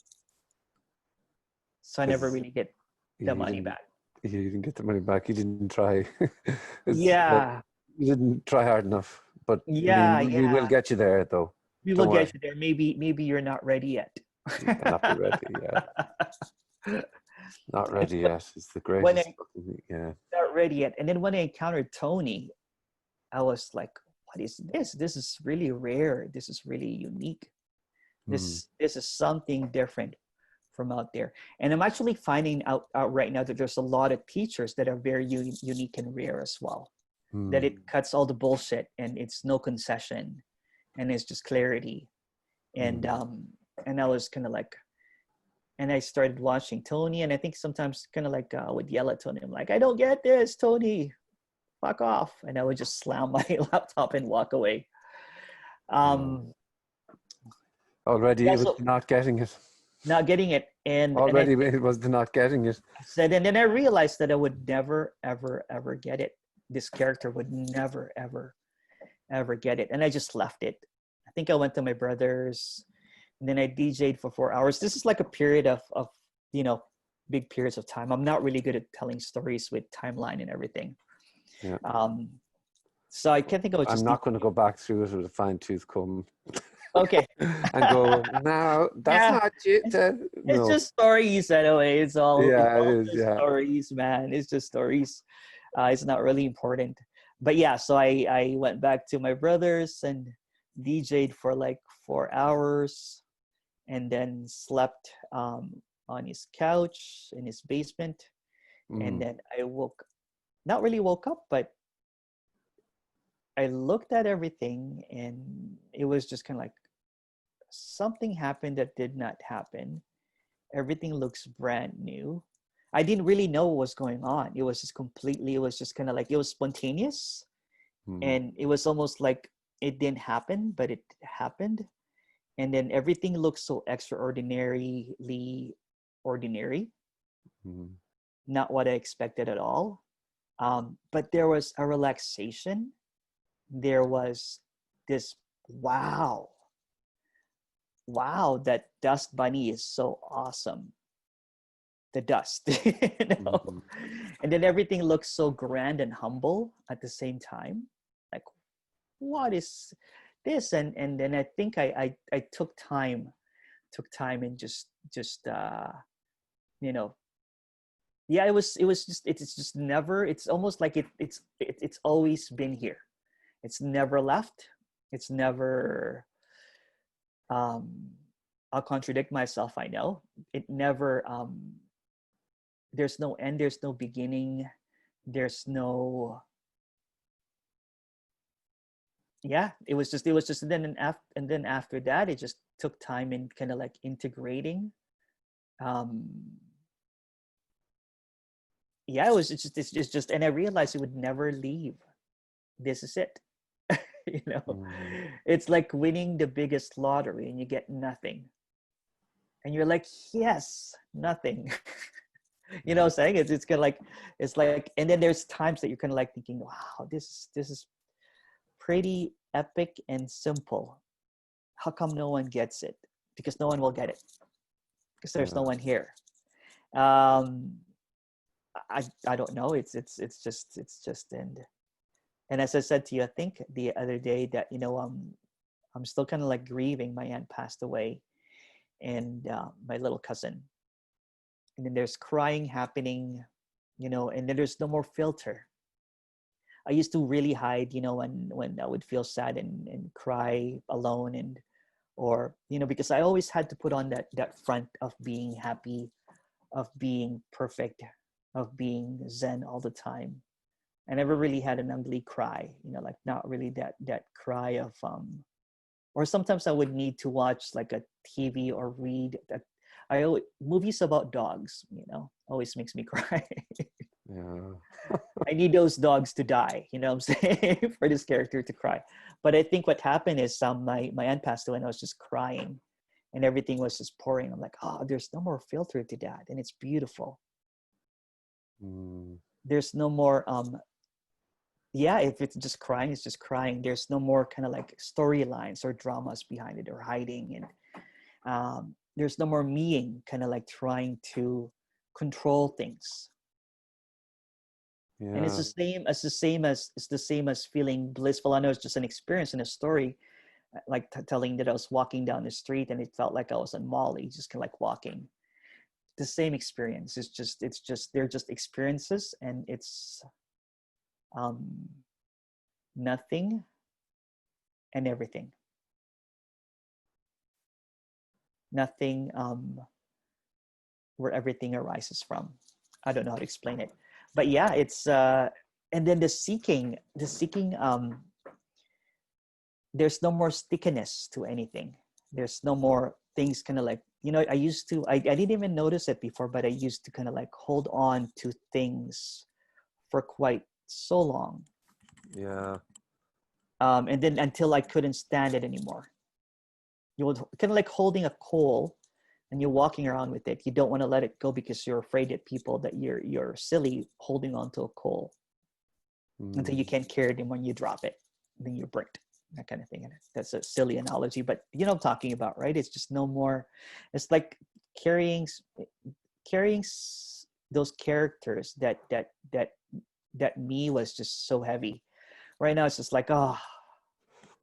So I never really get the money back. You didn't get the money back. You didn't try. Yeah. You didn't try hard enough, but we will get you there though. We will get you there. Maybe you're not ready yet. Not be ready, yeah. Not ready yet. It's the greatest. Not ready yet. And then when I encountered Tony, I was like, what is this? This is really rare. This is really unique. This is something different from out there. And I'm actually finding out right now that there's a lot of teachers that are very unique and rare as well. That it cuts all the bullshit, and it's no concession, and it's just clarity. And I was kind of like, and I started watching Tony, and I think sometimes kind of like I would yell at Tony. I'm like, I don't get this, Tony, fuck off. And I would just slam my laptop and walk away. Already it was not getting it. Not getting it. And already it was the not getting it. And then I realized that I would never, ever, ever get it. This character would never, ever, ever get it. And I just left it. I think I went to my brother's, and then I DJ'd for 4 hours. This is like a period of big periods of time. I'm not really good at telling stories with timeline and everything. Yeah. So I can't think of it. I'm not going to go back through it with a fine tooth comb. Okay. And go, no, that's not it. It's just stories anyway. It's all stories, man. It's just stories. It's not really important. But yeah, so I went back to my brother's and DJ'd for like 4 hours, and then slept on his couch in his basement. And then I not really woke up, but I looked at everything, and it was just kind of like something happened that did not happen. Everything looks brand new. I didn't really know what was going on. It was just kind of like, it was spontaneous. And it was almost like it didn't happen, but it happened. And then everything looked so extraordinarily ordinary. Not what I expected at all. But there was a relaxation. There was this, wow, that dust bunny is so awesome. The dust, And then everything looks so grand and humble at the same time. Like, what is this? And then I think I took time and just it's just never, it's almost like it's always been here. It's never left. It's never, I'll contradict myself, I know. It never there's no end, there's no beginning, there's no, yeah, it was just and then after that it just took time in kind of like integrating. um yeah, it's just and I realized it would never leave. This is it. you know Mm. it's like winning the biggest lottery and you get nothing, and you're like, yes, nothing. What I'm saying? It's kind of like, it's like, and then there's times that you're kind of like thinking, wow, this is pretty epic and simple. How come no one gets it? Because no one will get it, because there's no Yeah. one here. um I don't know. It's just and as I said to you, I think the other day, that I'm still kind of like grieving. My aunt passed away, and my little cousin, and then there's crying happening, and then there's no more filter. I used to really hide, when I would feel sad and cry alone, and or because I always had to put on that front of being happy, of being perfect, of being zen all the time. I never really had an ugly cry, like not really that cry of or sometimes I would need to watch like a TV or read that. Movies about dogs, always makes me cry. Yeah. I need those dogs to die, what I'm saying, for this character to cry. But I think what happened is my aunt passed away and I was just crying and everything was just pouring. I'm like, oh, there's no more filter to that. And it's beautiful. Mm. There's no more yeah, if it's just crying, it's just crying. There's no more kind of like storylines or dramas behind it or hiding. And there's no more meing kind of like trying to control things. And it's Yeah. the same as feeling blissful. I know it's just an experience in a story, like telling that I was walking down the street and it felt like I was on Molly, just kind of like walking. The same experience. It's just they're just experiences, and it's um nothing and everything. Nothing where everything arises from. I don't know how to explain it, but yeah, it's and then the seeking there's no more stickiness to anything. There's no more things kind of like, I used to, I didn't even notice it before, but I used to kind of like hold on to things for quite so long. Yeah. And then until I couldn't stand it anymore. You would kind of like holding a coal and you're walking around with it. You don't want to let it go because you're afraid that you're silly holding on to a coal until you Mm. can't carry it anymore and you drop it. Then you're burnt. That kind of thing. And that's a silly analogy, but you know what I'm talking about, right? It's just no more. It's like carrying carrying those characters that me was just so heavy. Right now, it's just like, oh,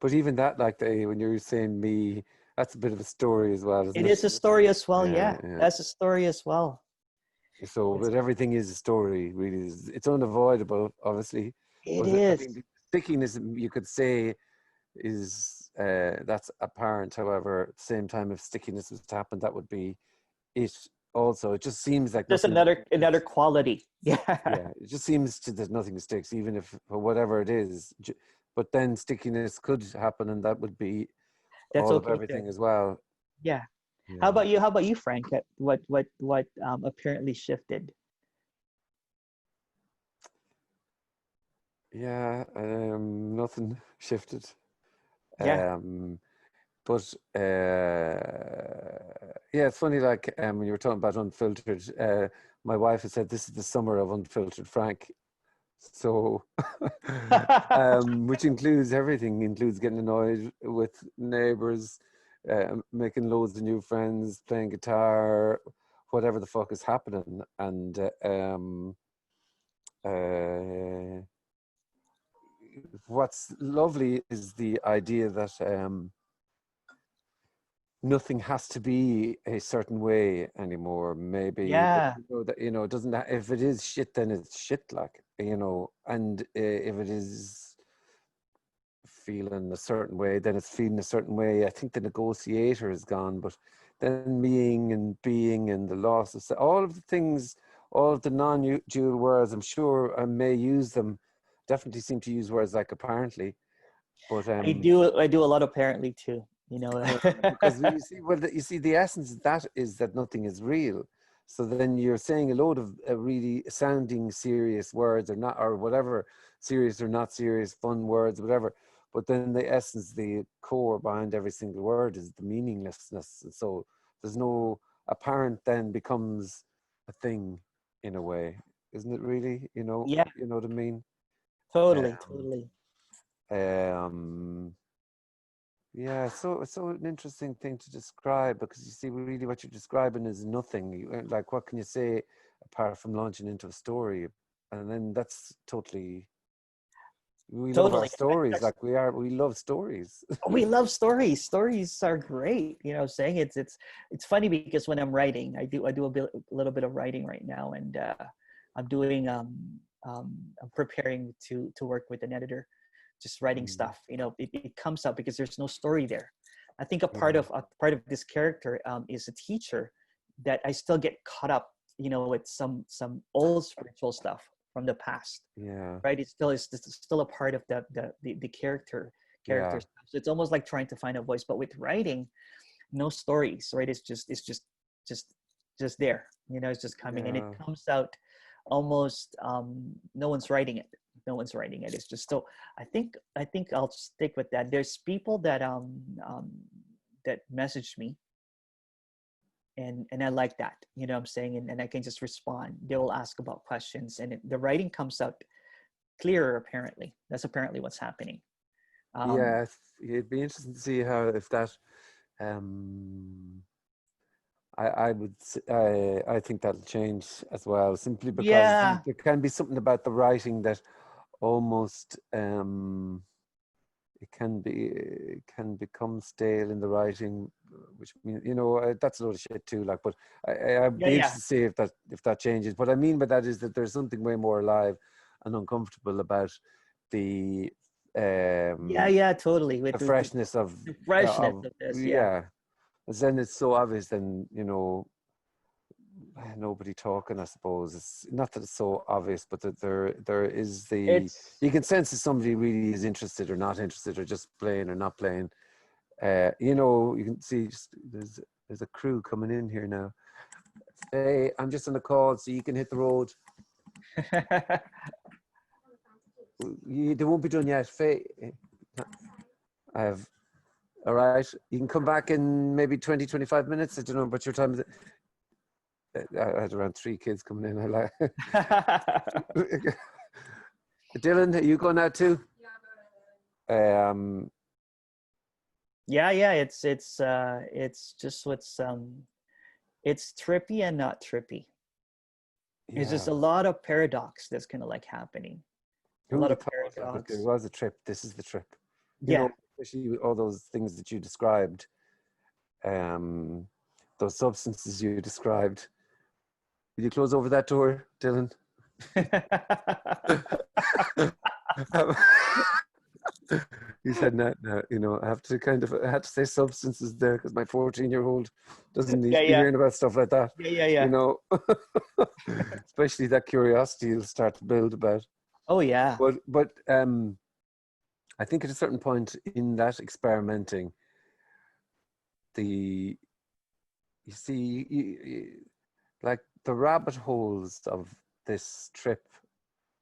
But even that, like when you're saying me, that's a bit of a story as well, isn't it it? is a story as well. Yeah, Yeah, yeah. that's a story as well. So, It's but everything is a story, really. It's unavoidable, obviously. it But I is. mean, the stickiness, you could say, is that's apparent. However, at the same time, if stickiness was to happen, that would be it. Also, it just seems like Just nothing another quality. Yeah, yeah, it just seems that nothing sticks, even if for whatever it is. But then stickiness could happen, and that would be that's all of okay too. everything as well. Yeah. How Yeah, about you? How about you, Frank? What apparently shifted? yeah. Nothing shifted. Yeah. Um, but yeah, it's funny. Like when you were talking about unfiltered, my wife has said this is the summer of unfiltered Frank. So, which includes everything, includes getting annoyed with neighbors, making loads of new friends, playing guitar, whatever the fuck is happening. And uh, what's lovely is the idea that nothing has to be a certain way anymore. Maybe Yeah. that it doesn't. If it is shit, then it's shit. Like and if it is feeling a certain way, then it's feeling a certain way. I think the negotiator is gone, but then being and the loss of all of the things, all of the non-dual words, I'm sure I may use them. Definitely seem to use words like apparently, but I do a lot apparently too, you know. because you see, well, you see, the essence of that is that nothing is real. So then you're saying a load of really sounding serious words, or not, or whatever, serious or not serious, fun words, whatever. But then the essence, the core behind every single word is the meaninglessness. And so there's no apparent, then becomes a thing in a way, isn't it? Really, Yeah, you know what I mean? totally, Um, totally. um, yeah, so it's so an interesting thing to describe, because you see, really what you're describing is nothing. Like, what can you say apart from launching into a story? And then that's totally, we love our Totally. stories. Like, we love stories. We love stories. Stories are great. You know, saying it's funny because when I'm writing, a little bit of writing right now, and I'm doing I'm preparing to work with an editor, just writing Mm, stuff. You know, it comes up because there's no story there. I think yeah, a part of this character is a teacher that I still get caught up. You know, with some old spiritual stuff from the past, yeah, right? It's still a part of the character yeah, stuff. So it's almost like trying to find a voice, but with writing, no stories, right? Just just there, you know. It's just coming, and it yeah, comes out almost no one's writing it. No one's writing it. It's just so. I think I'll stick with that. There's people that message me, and I like that. You know what I'm saying? And I can just respond. They will ask about questions, and the writing comes out clearer. Apparently, that's apparently what's happening. Um, yeah. It'd be interesting to see how, if that, um, I think that'll change as well, simply because yeah, there can be something about the writing that almost, it can become stale in the writing, which means, that's a lot of shit too. Like, but I'd yeah, be yeah, interested to see if that changes. What I mean by that is that there's something way more alive and uncomfortable about the yeah, um yeah. Totally. the With freshness the freshness of of this, yeah. yeah. And then it's so obvious. Then nobody talking, I suppose. It's not that it's so obvious, but that there is It's you can sense if somebody really is interested or not interested, or just playing or not playing. You can see, just there's a crew coming in here now. Hey, I'm just on the call, so you can hit the road. They won't be done yet. Faye, I have. All right, you can come back in maybe 20, 25 minutes. I don't know, but your time is. I had around 3 kids coming in. I like. Dylan, are you going out too? Um, yeah, yeah. It's just what's it's trippy and not trippy. It's just yeah. a lot of paradox that's kind of like happening. A Who lot would have of thought? Like, if there paradox. was a trip, this is the trip. Yeah. Especially with all those things that you described, um, those substances you described. Will you close over that door, Dylan? He said, "No, no, I have to I had to say substances there, because my 14-year-old doesn't need Yeah, to be yeah, hearing about stuff like that, yeah, yeah, you yeah. know." Especially that curiosity you'll start to build about. Oh yeah. But I think at a certain point in that experimenting, the you see, like the rabbit holes of this trip.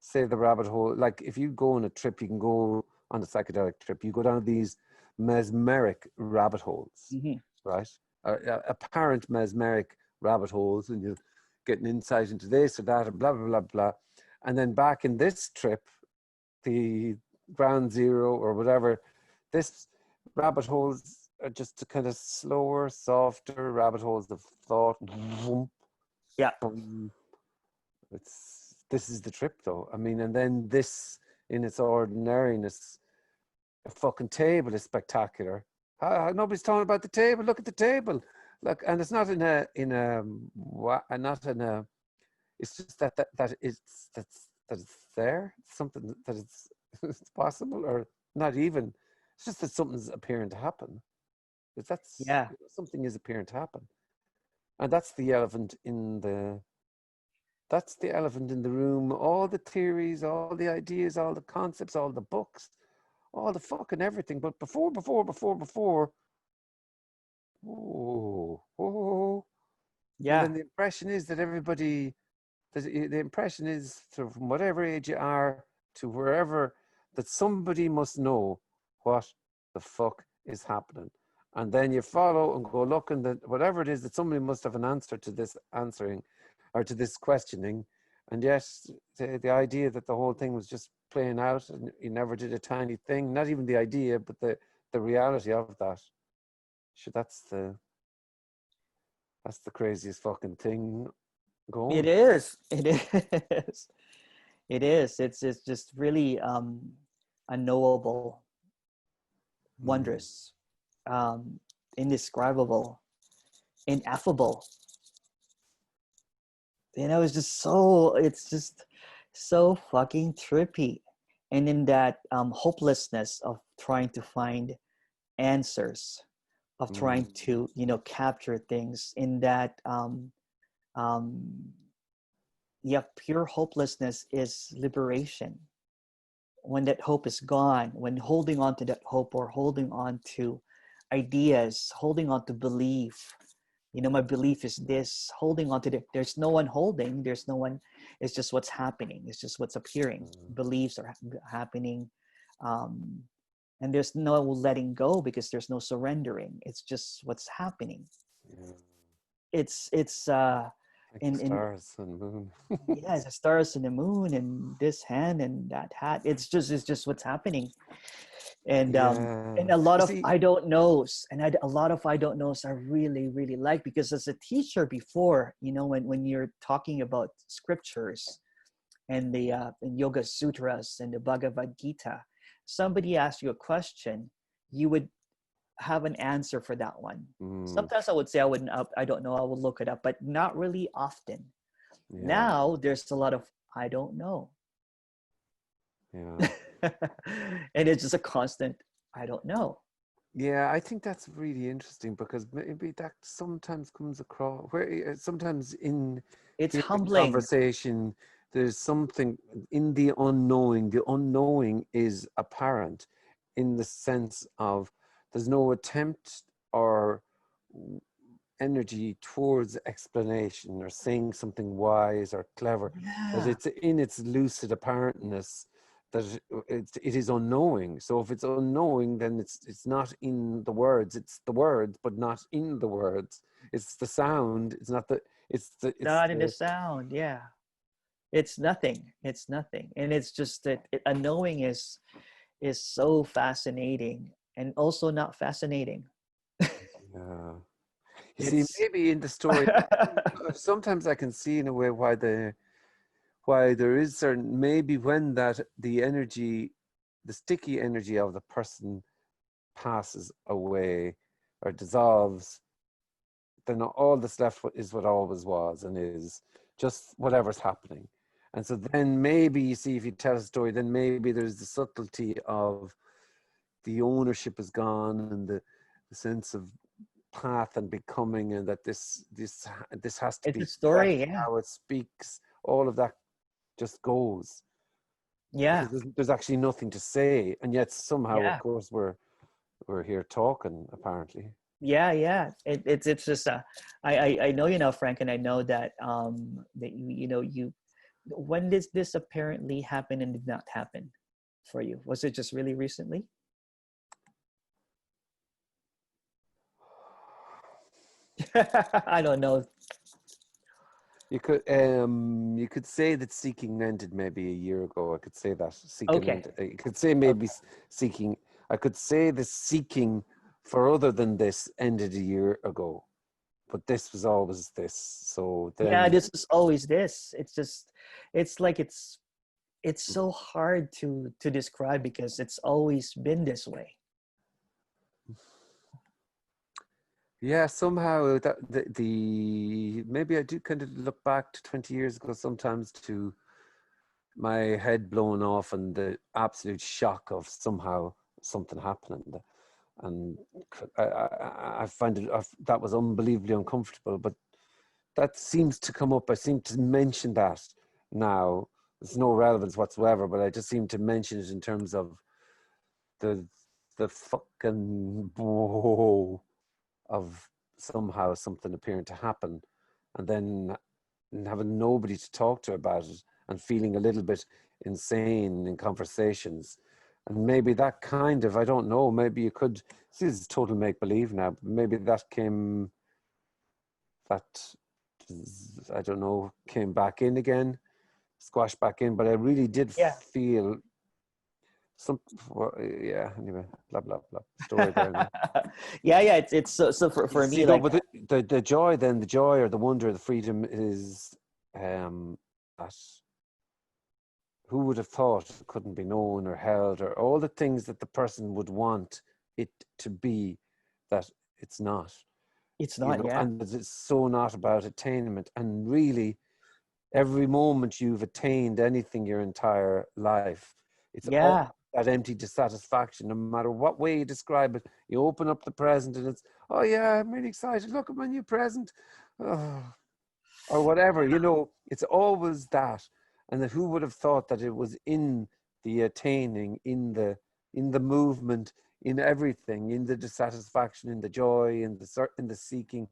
Say the rabbit hole, like if you go on a trip, you can go on a psychedelic trip, you go down these mesmeric rabbit holes, Hmm. right? Apparent mesmeric rabbit holes, and you get an insight into this or that, and blah, blah, blah, blah. And then back in this trip, the ground zero or whatever, this rabbit holes are just the kind of slower, softer rabbit holes of thought. Yeah. This is the trip, though. I mean, and then this in its ordinariness, a fucking table is spectacular. Nobody's talking about the table. Look at the table. Look, and it's not not in a. It's just that it's there. It's something that it's it's possible, or not even. It's just that something's appearing to happen. That's Yeah. something is appearing to happen, and that's the elephant in the That's the elephant in the room. All the theories, all the ideas, all the concepts, all the books, all the fucking everything. But before, oh. And Yeah. then the impression is that everybody, the impression is from whatever age you are to wherever, that somebody must know what the fuck is happening. And then you follow and go look, and that whatever it is, that somebody must have an answer to this answering or to this questioning. And yes, the idea that the whole thing was just playing out and you never did a tiny thing, not even the idea, but the reality of that. Sure, that's the craziest fucking thing It going. is. It is. It is. It's just really unknowable, Mm. wondrous, indescribable, ineffable. It's just so fucking trippy. And in that hopelessness of trying to find answers, of trying Mm. to, capture things in that, um, yeah, pure hopelessness is liberation. When that hope is gone, when holding on to that hope or holding on to ideas, holding on to belief, my belief is this, holding on to there's no one holding, there's no one, it's just what's happening, it's just what's appearing. Mm. Beliefs are happening. um, and there's no letting go because there's no surrendering, it's just what's happening. Yeah. It's Like the in stars and moon. yeah, the stars and the moon and this hand and that hat, it's just what's happening. And Yeah. a lot You of see, I don't knows, and a lot of I don't knows I really really like, because as a teacher before, when you're talking about scriptures and the and yoga sutras and the Bhagavad Gita, somebody asks you a question, you would have an answer for that one. mm, Sometimes I would say I don't know, I will look it up, but not really often. yeah, Now there's a lot of I don't know. yeah. And it's just a constant I don't know. Yeah, I think that's really interesting because maybe that sometimes comes across where sometimes in It's human humbling. conversation, there's something in the unknowing. The unknowing is apparent in the sense of there's no attempt or energy towards explanation or saying something wise or clever, that Yeah. it's in its lucid apparentness, that it is unknowing. So if it's unknowing, then it's not in the words, it's the words but not in the words. It's the sound, it's not the, it's Not in the the sound. Yeah. It's nothing. It's nothing. And it's just that a knowing is so fascinating and also not fascinating. you see, It's maybe in the story sometimes I can see in a way why there is certain, maybe when that the energy, the sticky energy of the person passes away or dissolves, then all that's left is what always was and is just whatever's happening. And so then maybe you see, if you tell a story, then maybe there's the subtlety of the ownership is gone and the sense of path and becoming, and that this has to it's be a story. expressed, Yeah. how it speaks, all of that just goes, because Yeah. there's actually nothing to say, and yet somehow, of Yeah. course, we're here talking, apparently. Yeah. Yeah. It's just I know, Frank, and I know that that you when did this apparently happen and did not happen for you? Was it just really recently? I don't know. You could say that seeking ended maybe a year ago. I could say that seeking Okay. ended. I could say maybe Okay. seeking. I could say the seeking for other than this ended a year ago, but this was always this. So Yeah, then, this is always this. It's just, it's like it's so hard to describe because it's always been this way. yeah, somehow that the maybe I do kind of look back to 20 years ago sometimes, to my head blown off and the absolute shock of somehow something happening. And I find that was unbelievably uncomfortable. But that seems to come up. I seem to mention that now. There's no relevance whatsoever, but I just seem to mention it in terms of the fucking whoa of somehow something appearing to happen, and then having nobody to talk to about it, and feeling a little bit insane in conversations. And maybe that kind of, I don't know, maybe you could, this is total make-believe now, but maybe that came, that, I don't know, came back in again, squashed back in, but I really did Yeah. feel some, well, yeah, anyway, blah, blah, blah, story there now. Yeah. It's so for See, me, no, like, but the joy then, the joy or the wonder, the freedom is that who would have thought it couldn't be known or held, or all the things that the person would want it to be, that it's not, it's you not, know, yeah. and it's so not about attainment. And really, every moment you've attained anything your entire life, it's all Yeah. that empty dissatisfaction, no matter what way you describe it. You open up the present and it's, oh yeah, I'm really excited, look at my new present. Oh, or whatever, you know, it's always that. And that who would have thought that it was in the attaining, in the movement, in everything, in the dissatisfaction, in the joy, in the seeking,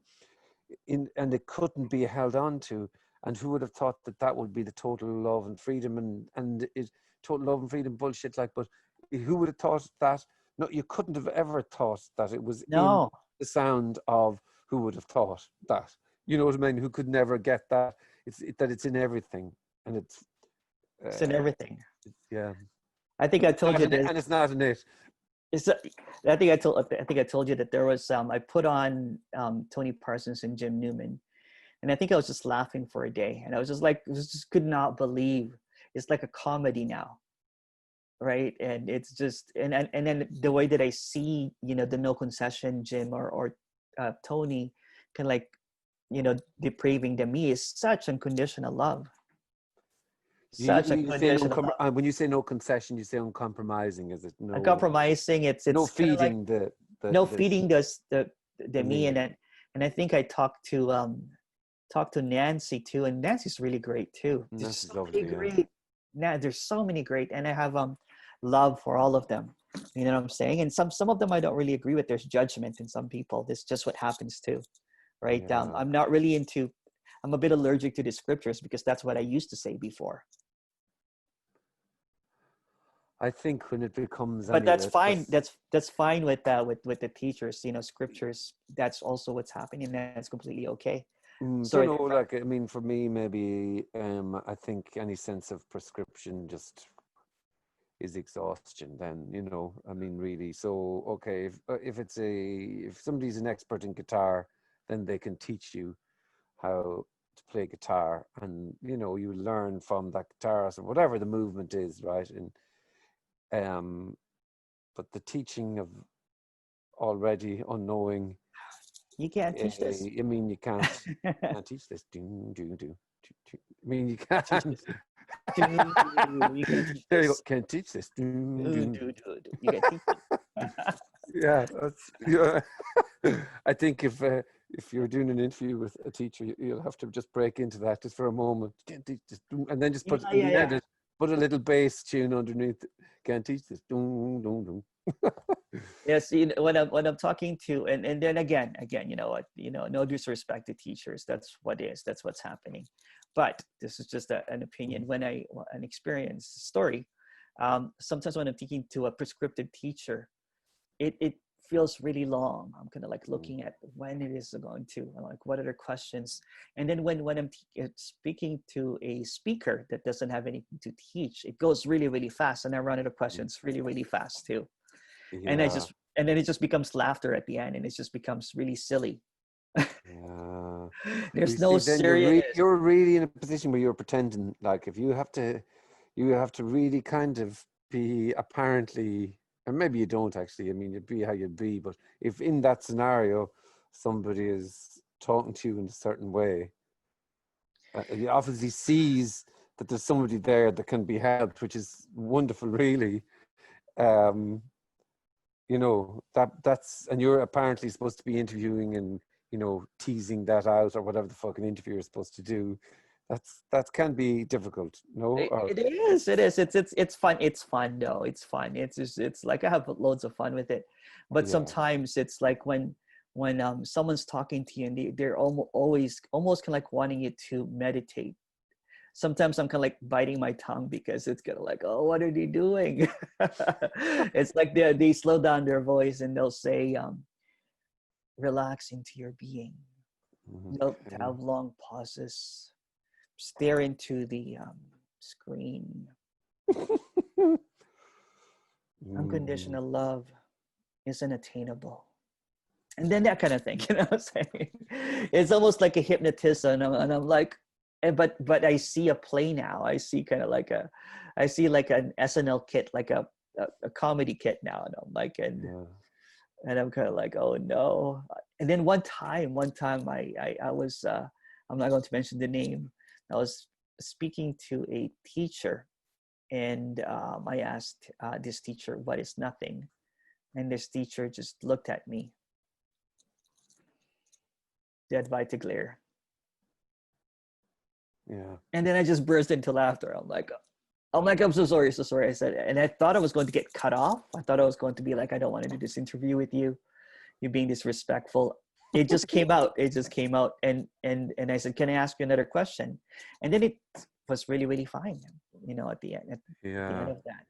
and it couldn't be held on to. And who would have thought that that would be the total love and freedom, and it total love and freedom bullshit, like, but who would have thought that? No, you couldn't have ever thought that it was in No, the sound of, who would have thought that? You know what I mean? Who could never get that? That it's in everything, and it's it's in everything. yeah, I think I told you this. and it's not in it. It's I think I told you that there was I put on Tony Parsons and Jim Newman, and I think I was just laughing for a day, and I was just like, just could not believe it's like a comedy now, right? And it's just, and then the way that I see, you know, the no concession Jim or Tony, kind of like, you know, depraving the me is such unconditional love, such You say no, unconditional love. when you say no concession, you say uncompromising. Is it no? Uncompromising. No It's kind of like feeding the no this feeding the the me, me. and I think I talked to Nancy too, and Nancy's really great too. There's This is so many lovely. Yeah. great. Now there's so many great, and I have love for all of them. You know what I'm saying? And some of them I don't really agree with. There's judgment in some people. This is just what happens too, right? Yeah. I'm not really into. I'm a bit allergic to the scriptures because that's what I used to say before. I think when it becomes But that's anyway, fine. that's That's fine with the teachers. You know, scriptures. That's also what's happening, and that's completely okay. don't Sorry. know. Like, I mean, for me, maybe I think any sense of prescription just is exhaustion. Then, you know, I mean, really. So okay, if somebody's an expert in guitar, then they can teach you how to play guitar, and you know, you learn from that guitar, or whatever the movement is, right? And um, but the teaching of already unknowing, You can't teach this. I mean, you can't teach this. I mean, you Teach can't. this. You can teach There you go. this. Can't teach this. You can teach it. Yeah, that's yeah. I think if you're doing an interview with a teacher, you'll have to just break into that just for a moment. Can't teach this, and then just put Yeah, in yeah, the yeah. edit, put a little bass tune underneath. Can't teach this. Dun, dun, dun. Yes, you know, when I'm talking to, and then again, you know what, you know, no disrespect to teachers. That's what is. That's what's happening. But this is just an opinion. When an experience story, sometimes when I'm speaking to a prescriptive teacher, it feels really long. I'm kind of like looking at when it is going to, like what are the questions, and then when I'm speaking to a speaker that doesn't have anything to teach, it goes really fast, and I run out of questions really fast too, and Yeah. and then it just becomes laughter at the end, and it just becomes really silly. Yeah. You There's no see, then seriousness. you're really in a position where you're pretending. Like, if you have to really kind of be apparently, and maybe you don't actually. I mean, you'd be how you'd be. But if in that scenario somebody is talking to you in a certain way, he obviously sees that there's somebody there that can be helped, which is wonderful, really. Um, you know, that's, and you're apparently supposed to be interviewing and teasing that out or whatever the fucking interviewer is supposed to do. That can be difficult, no? Or, It is. It's fun. It's fun though. It's fun. It's like I have loads of fun with it, but yeah, sometimes it's like when someone's talking to you and they're always almost kind of like wanting you to meditate. Sometimes I'm kind of like biting my tongue because it's kind of like, oh, what are they doing? It's like they slow down their voice and they'll say, relax into your being. They'll okay. have long pauses, stare into the screen. Mm, Unconditional love isn't attainable. And then that kind of thing, what I'm saying? It's almost like a hypnotism. And I'm like, but I see a play now. I see like an SNL kit, like a comedy kit now. And I'm like, yeah, and I'm kind of like, oh no. And then one time I was, I'm not going to mention the name. I was speaking to a teacher, and I asked this teacher, what is nothing? And this teacher just looked at me, dead white to glare. yeah. And then I just burst into laughter. I'm so sorry, so sorry. I said, and I thought I was going to get cut off. I thought I was going to be like, I don't want to do this interview with you. You're being disrespectful. It just came out. It just came out. And I said, can I ask you another question? And then it was really, really fine, at the end, at the end Yeah. of that.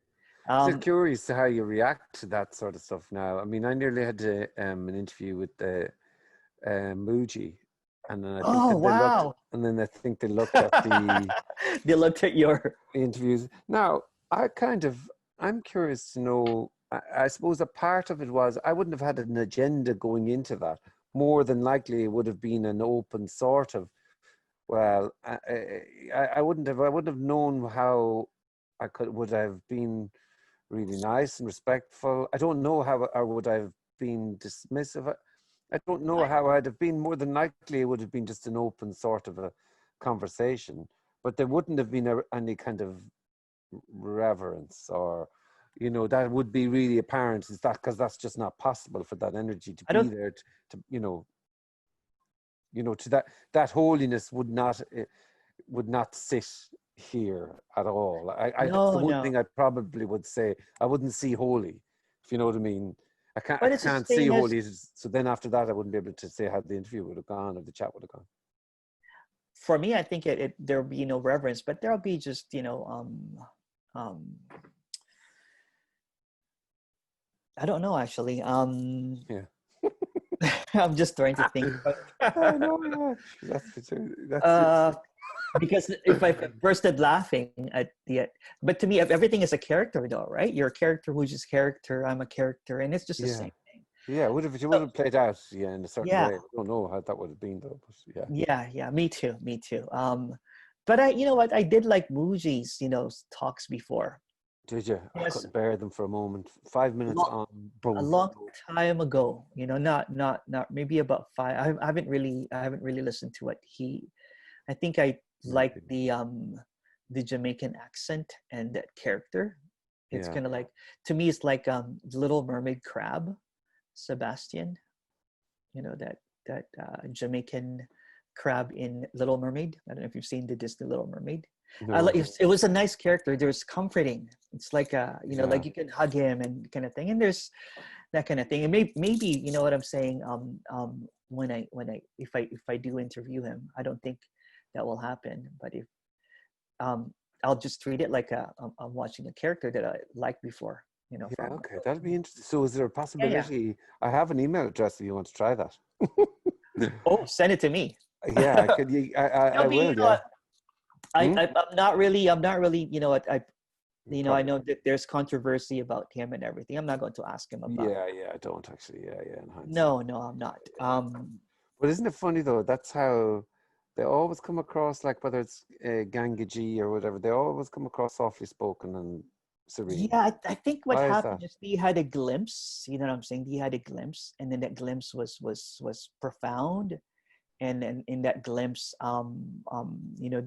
Just curious to how you react to that sort of stuff now. I mean, I nearly had an interview with the Muji, and then I think Oh, that they looked, wow. and then I think they looked at the They looked at your, interviews. Now, I'm curious to know. I suppose a part of it was I wouldn't have had an agenda going into that. More than likely, it would have been an open sort of. Well, I wouldn't have known how would I have been really nice and respectful. I don't know how, or would I have been dismissive? I don't know I, how I'd have been. More than likely, it would have been just an open sort of a conversation, but there wouldn't have been any kind of reverence, or that would be really apparent. Is that because that's just not possible for that energy to I be don't, there to to that holiness would not sit here at all. That's the no, one no. thing I probably would say. I wouldn't see holy, if you know what I mean. I But it's the can't see same as, holy. So then after that, I wouldn't be able to say how the interview would have gone or the chat would have gone. for me, I think there'll be no reverence, but there'll be just, um, I don't know actually. Yeah. I'm just trying to think. I know, yeah. That's it. uh, because if I bursted laughing at but to me, everything is a character though, right? You're a character who's just character. I'm a character, and it's just the Yeah. same thing. Yeah, it would So, have played out, yeah, in a certain yeah, way. I don't know how that would have been though, but yeah. yeah. Me too. Me too. But you know what? I did like Muji's, talks before. Did you? I Yes, couldn't bear them for a moment. 5 minutes long, on, a boom. long time ago. Not maybe about five. I haven't really listened to what he. I think I like Maybe. the Jamaican accent and that character. It's Yeah. kind of like, to me, it's like the Little Mermaid crab, Sebastian. That Jamaican crab in Little Mermaid. I don't know if you've seen the Disney Little Mermaid. I No, like I don't. it was a nice character. There's comforting. It's like Yeah. like you can hug him and kind of thing. And there's that kind of thing. And maybe you know what I'm saying. If I do interview him, I don't think that will happen. But if I'll just treat it like I'm watching a character that I liked before. Yeah, From. okay. That'll be interesting. So is there a Yeah, yeah. possibility? I have an email address if you want to try that. Oh, send it to me. Yeah, I could. I It'll be, will. Yeah. Hmm? I'm not really. I'm not really. I Probably. know that there's controversy about him and everything. I'm not going to ask him about. Yeah, yeah. I don't actually. Yeah, yeah. In hindsight. No, no, I'm not. But isn't it funny though? That's how they always come across. Like whether it's Gangaji or whatever, they always come across softly spoken and serene. Yeah, I think what Why is happened that? is he had a glimpse. You know what I'm saying? He had a glimpse, and then that glimpse was profound. And in that glimpse,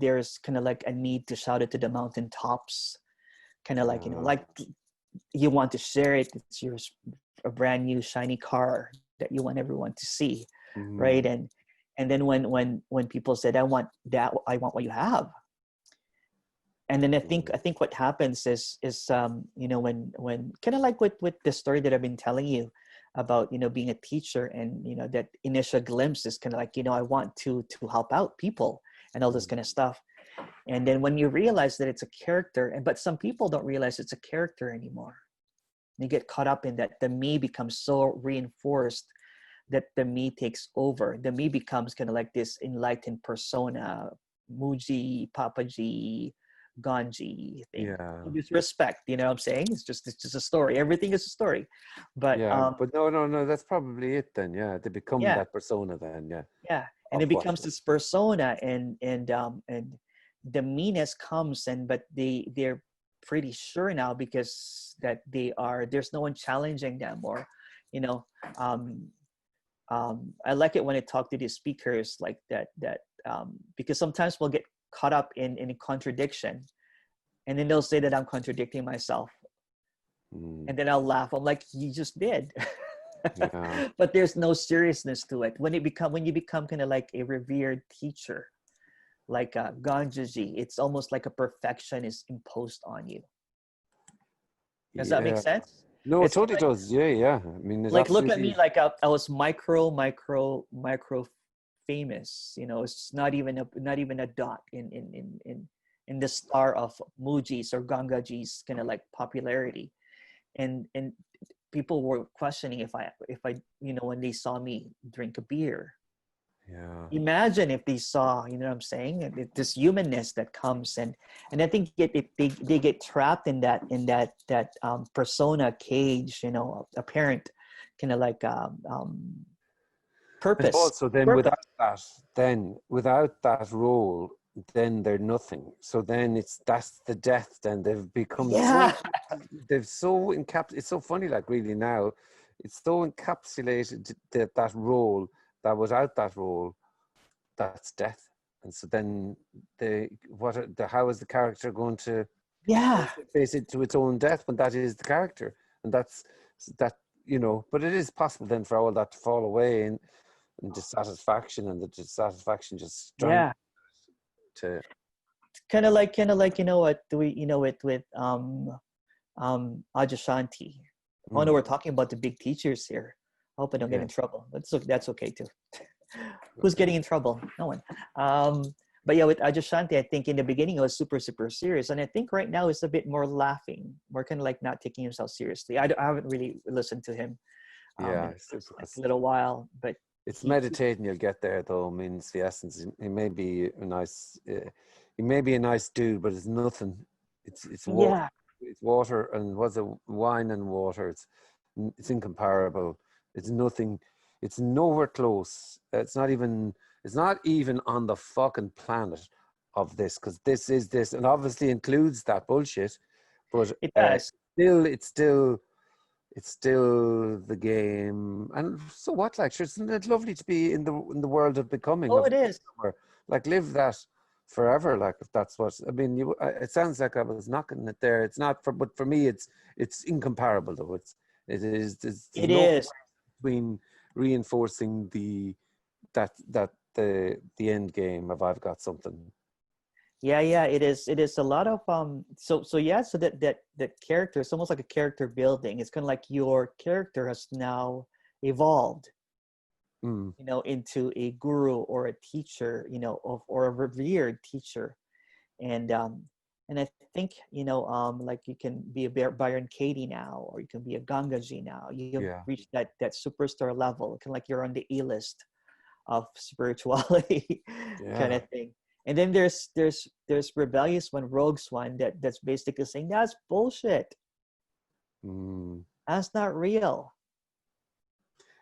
there's kind of like a need to shout it to the mountaintops. Kind of like Uh, like you want to share it. It's a brand new shiny car that you want everyone to see. Mm. right? And then when people said, I want that, I want what you have. And then Mm. I think what happens is you know, when kind of like with the story that I've been telling you about, you know, being a teacher, and you know, that initial glimpse is kind of like, you know, I want to help out people and all this Mm. kind of stuff. And then when you realize that it's a character, and but some people don't realize it's a character anymore. They get caught up in that. The me becomes so reinforced that the me takes over. The me becomes kind of like this enlightened persona, Muji, Papaji, Ganji thing. Yeah. With respect, you know what I'm saying? It's just a story. Everything is a story. But Yeah, but no, that's probably it then. Yeah, they become yeah, that persona then. Yeah, yeah. And of it what? becomes this persona, and the meanness comes, and but they're pretty sure now, because that there's no one challenging them, or you know, um I like it when I talk to these speakers like that, because sometimes we'll get caught up in a contradiction, and then they'll say that I'm contradicting myself, Mm. and then I'll laugh. I'm like, you just did. Yeah, But there's no seriousness to it. When you become kind of like a revered teacher, like Ganjaji, it's almost like a perfection is imposed on you. Does that make yeah. sense? No, it It's totally does. Yeah, yeah. I mean, it like, look at me, absolutely. like I was micro famous. You know, it's not even a dot in the star of Muji's or Gangaji's kind of like popularity. And people were questioning if I, you know, when they saw me drink a beer. Yeah. Imagine if they saw, you know what I'm saying, this humanness that comes, and I think they get trapped in that persona cage, you know, apparent kind of like I suppose so. Then purpose. without that role, then they're nothing. So then that's the death. Then they've become Yeah, so they've so encaps. It's so funny, like really now, it's so encapsulated that role that without that role, that's death. And so then how is the character going to yeah, face it to its own death when that is the character? And that's that, but it is possible then for all that to fall away and dissatisfaction, and the dissatisfaction just strangles yeah. to. Kind of like, you know what, do we, you know, with Ajashanti. Oh no, Mm, we're talking about the big teachers here. I hope I don't get yeah. in trouble. That's okay too. Who's Okay. getting in trouble? No one. Um, but yeah, with Ajashanti, I think in the beginning it was super, super serious. And I think right now it's a bit more laughing, more kind of like not taking himself seriously. I haven't really listened to him Yeah, in the it's, first like it's little while, but it's he meditating. You'll get there, though. I mean, it's the essence. He may be a nice, he may be a nice dude, but it's nothing. It's water. yeah, It's water, and what's it? Wine and water. It's incomparable. It's nothing. It's nowhere close. It's not even. It's not even on the fucking planet of this, because this is this, and obviously includes that bullshit. But it does. it's still the game. And so what? Like, sure, isn't it lovely to be in the world of becoming, Oh, of it is. somewhere? Like, live that forever. Like, if that's what I mean. It sounds like I was knocking it there. It's not but for me, it's incomparable though. There's It no is. comparison between reinforcing the end game of I've got something. Yeah, yeah, it is. It is a lot of so yeah, so that character, it's almost like a character building. It's kind of like your character has now evolved, Mm, you know, into a guru or a teacher, you know, or a revered teacher. And I think, you know, like you can be a Byron Katie now, or you can be a Gangaji now. You've yeah, reached that superstar level, kind of like you're on the A-list of spirituality kind yeah. of thing. And then there's rebellious one, rogues one, that's basically saying that's bullshit. Mm. That's not real.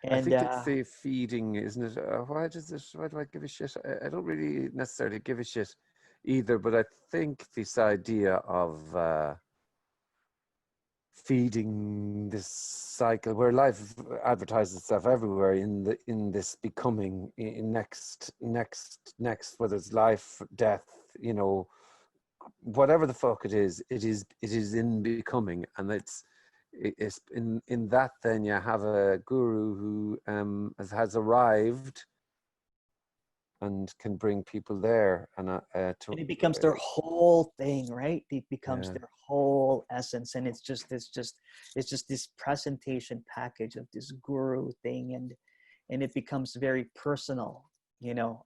I And think they say feeding, isn't it? Why do I give a shit? I don't really necessarily give a shit either, but I think this idea of feeding this cycle where life advertises itself everywhere in this becoming in next, whether it's life, death, whatever the fuck it is in becoming, and it's in that then you have a guru has arrived and can bring people there, and And it becomes their whole thing, right? It becomes yeah. their whole essence, and it's just this presentation package of this guru thing, and it becomes very personal, you know.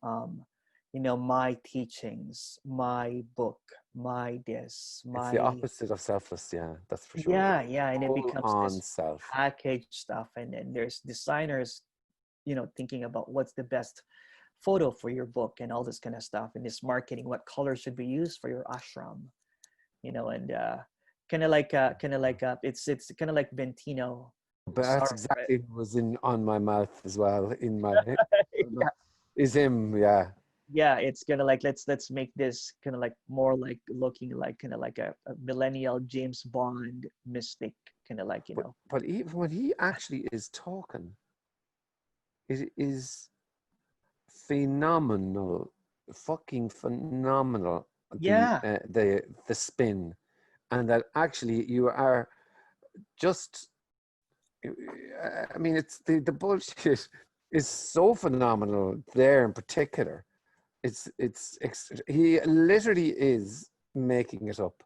My teachings, my book, my this, It's the my opposite of selfless, yeah, that's for sure. yeah, and it Full becomes on this self. package stuff, and then there's designers, thinking about what's the best photo for your book and all this kind of stuff, and this marketing, what color should be used for your ashram, and it's kind of like Bentino. But that's Sorry, exactly what was in on my mouth as well. In my yeah, is him, yeah. yeah, it's kind of like let's make this kind of like more like looking like kind of like a millennial James Bond mystic, kind of like But even when he actually is talking, it is phenomenal, fucking phenomenal. yeah. The spin, and that actually you are just. I mean, it's the bullshit is so phenomenal there in particular. He literally is making it up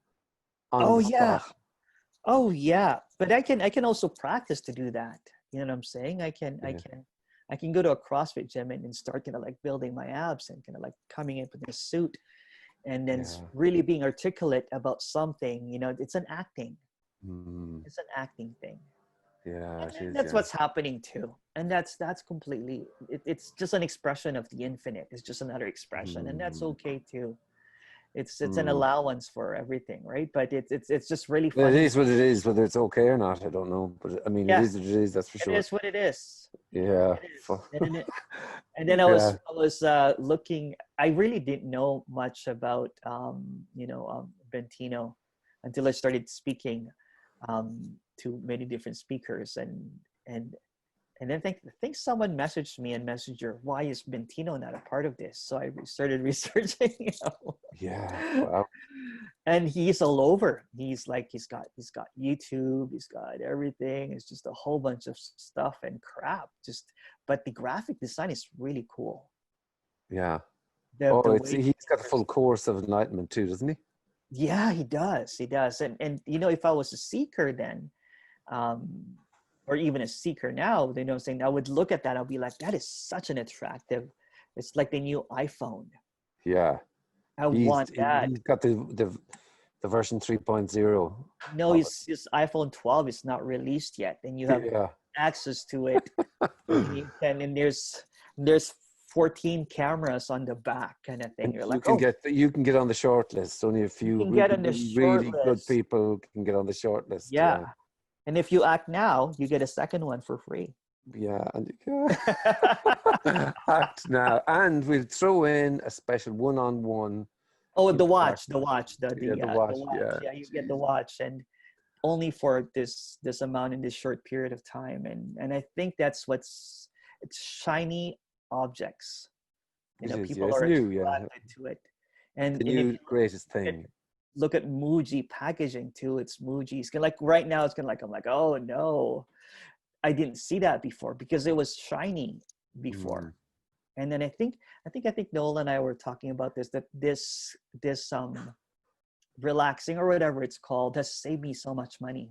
on Oh the yeah. spot. Oh yeah, but I can also practice to do that. You know what I'm saying? Yeah, I can go to a CrossFit gym and start kind of like building my abs and kind of like coming in with a suit, and then yeah, really being articulate about something. It's an acting. mm, It's an acting thing, yeah. It and is. that's Yeah. what's happening too. And that's completely. It's just an expression of the infinite. It's just another expression, and that's Mm, okay too. It's an mm. allowance for everything, right? But it's just really Well, it funny. is what it is. Whether it's okay or not, I don't know. But I mean, it Yeah, is what it is. That's for it sure. is what it is. Yeah. It is. And then Yeah. I was looking. I really didn't know much about Bentino until I started speaking to many different speakers, and and then I think someone messaged me and Messenger, why is Bentino not a part of this? So I started researching. Yeah. Wow. And he's all over. He's got YouTube, he's got everything. It's just a whole bunch of stuff and crap. But the graphic design is really cool. Yeah. The Oh, the it's way he's got a full course of enlightenment too, doesn't he? Yeah, he does. And if I was a seeker then, um, or even a seeker now, saying I would look at that, I'll be like, that is such an attractive. It's like the new iPhone. Yeah. I He's want that. he's got the version 3.0 No, of it. his iPhone 12 is not released yet, and you have Yeah. access to it. And there's 14 cameras on the back, kind of thing. And You're like, oh, you can get on the short list. Only a you few can get on the really, short really good list. people can get on the short list. Yeah. Yeah. And if you act now, you get a second one for free. Yeah. And act now. And we'll throw in a special one-on-one Oh, the watch, interaction. the watch, Yeah, the the watch. watch. Yeah. Yeah, you get the Jeez. watch, and only for this amount in this short period of time. And I think it's shiny objects. It is, yeah. People It's are new, yeah. attracted to it. And The if new you greatest look at thing. look at Muji packaging too, it's Muji's like right now it's gonna like I'm like, oh no, I didn't see that before because it was shiny before. Mm. And then I think Noel and I were talking about that this relaxing or whatever it's called has saved me so much money.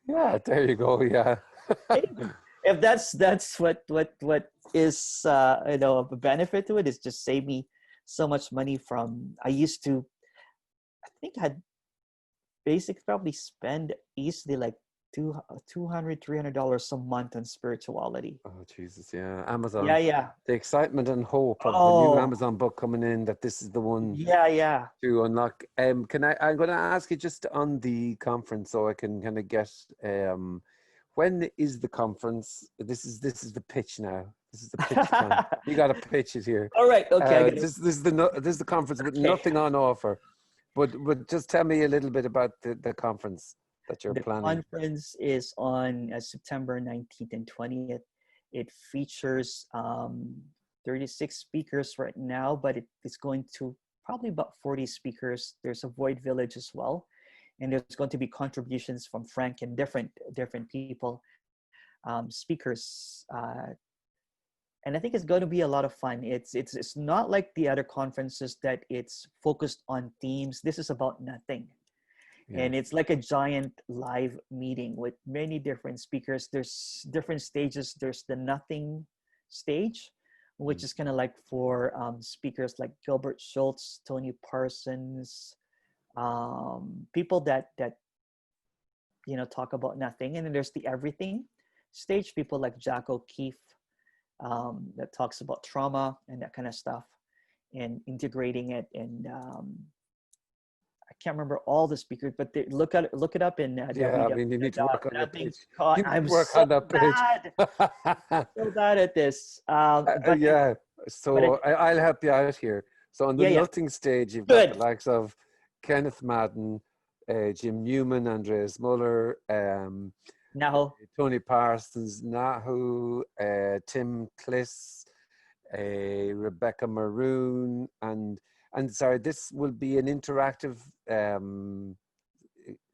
Yeah, there you go. Yeah. If that's what is a benefit to it, is just save me so much money from I used to I think I'd basically probably spend easily like $200-$300 a month on spirituality. Oh, Jesus. Yeah. Amazon. Yeah. The excitement and hope of the new Oh, Amazon book coming in that this is the one yeah. to unlock. I'm going to ask you just on the conference so I can kind of get, when is the conference? This is the pitch now. This is the pitch time. You got to pitch it here. All right. Okay. I get it. This is the conference with Okay. nothing on offer. But just tell me a little bit about the conference that you're The planning. conference is on September 19th and 20th. It features 36 speakers right now, but it's going to probably about 40 speakers. There's a Void Village as well. And there's going to be contributions from Frank and different people. speakers. And I think it's going to be a lot of fun. It's not like the other conferences that it's focused on themes. This is about nothing. Yeah. And it's like a giant live meeting with many different speakers. There's different stages. There's the nothing stage, which is kind of like for speakers like Gilbert Schultz, Tony Parsons, people that talk about nothing. And then there's the everything stage, people like Jack O'Keefe, that talks about trauma and that kind of stuff and integrating it. And I can't remember all the speakers, but look it up in Yeah, I mean, you need to work on that page. You need I'm to work so on that page. so bad at this. But Yeah, so I'll help you out here. So on the yeah. nothing stage, you've got Good. the likes of Kenneth Madden, Jim Newman, Andreas Muller, Naho. Tony Parsons, Nahu, Tim Kliss, Rebecca Maroon, and sorry, this will be an interactive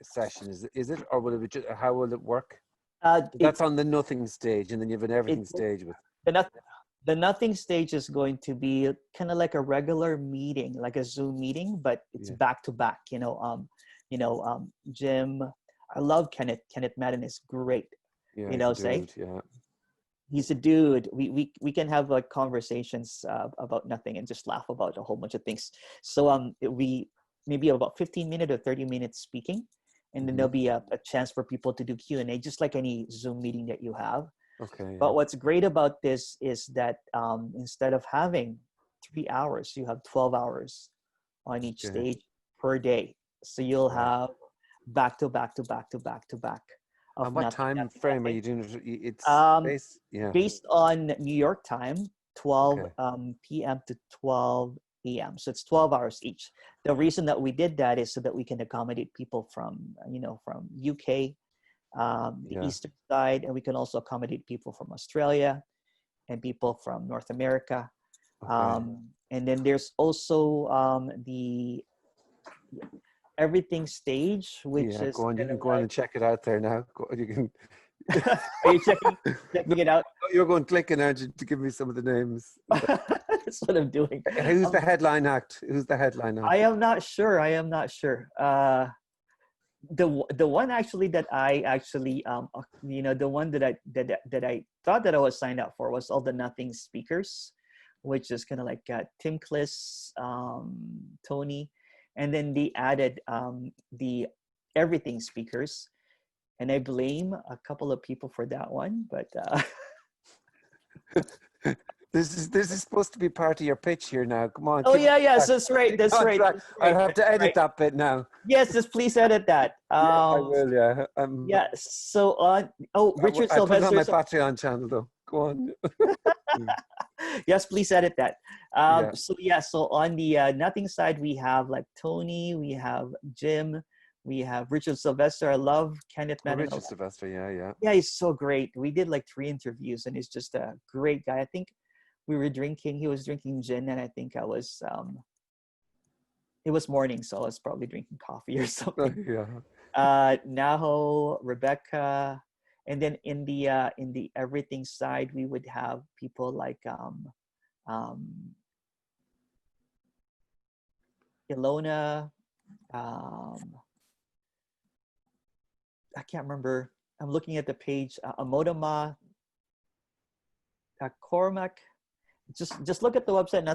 session, is it, or will it be just, how will it work? That's on the nothing stage, and then you have an everything stage with the nothing stage is going to be kind of like a regular meeting, like a Zoom meeting, but it's back to back. Jim, I love Kenneth. Kenneth Madden is great. Yeah, He's a dude. We can have like conversations about nothing and just laugh about a whole bunch of things. So we maybe about 15-minute or 30-minute speaking, and then there'll be a chance for people to do Q&A, just like any Zoom meeting that you have. Okay. But what's great about this is that instead of having 3 hours, you have 12 hours on each stage per day. So you'll have back to back to back to back to back. And what time frame are you doing it? It's based on New York time, 12 p.m. to 12 a.m. So it's 12 hours each. The reason that we did that is so that we can accommodate people from UK, the eastern side, and we can also accommodate people from Australia and people from North America. And then there's also the everything stage, which is go on. You can go on and check it out there now. You can. Are you checking it out? You're going clicking, aren't you, to give me some of the names? That's what I'm doing. Who's the headline act? Who's the headline act? I am not sure. The one actually that I actually the one that I thought that I was signed up for was all the nothing speakers, which is kind of like Tim Kliss, Tony, and then they added the everything speakers, and I blame a couple of people for that one, but This is supposed to be part of your pitch here now. Come on. Oh yes, that's right. I'll have to edit that bit now. Yes, just please edit that. I will. Yeah. Yeah. So on. Richard I put it on my Sylvester. Patreon channel though. Go on. Yes, please edit that. So on the nothing side, we have like Tony, we have Jim, we have Richard Sylvester. I love Kenneth Madden. Richard Sylvester, yeah. Yeah, he's so great. We did like 3 interviews, and he's just a great guy. I think he was drinking gin, and I think I was, it was morning, so I was probably drinking coffee or something. Naho, Rebecca, and then in the everything side, we would have people like Ilona, I can't remember. I'm looking at the page. Amodama, Cormac. Just look at the website.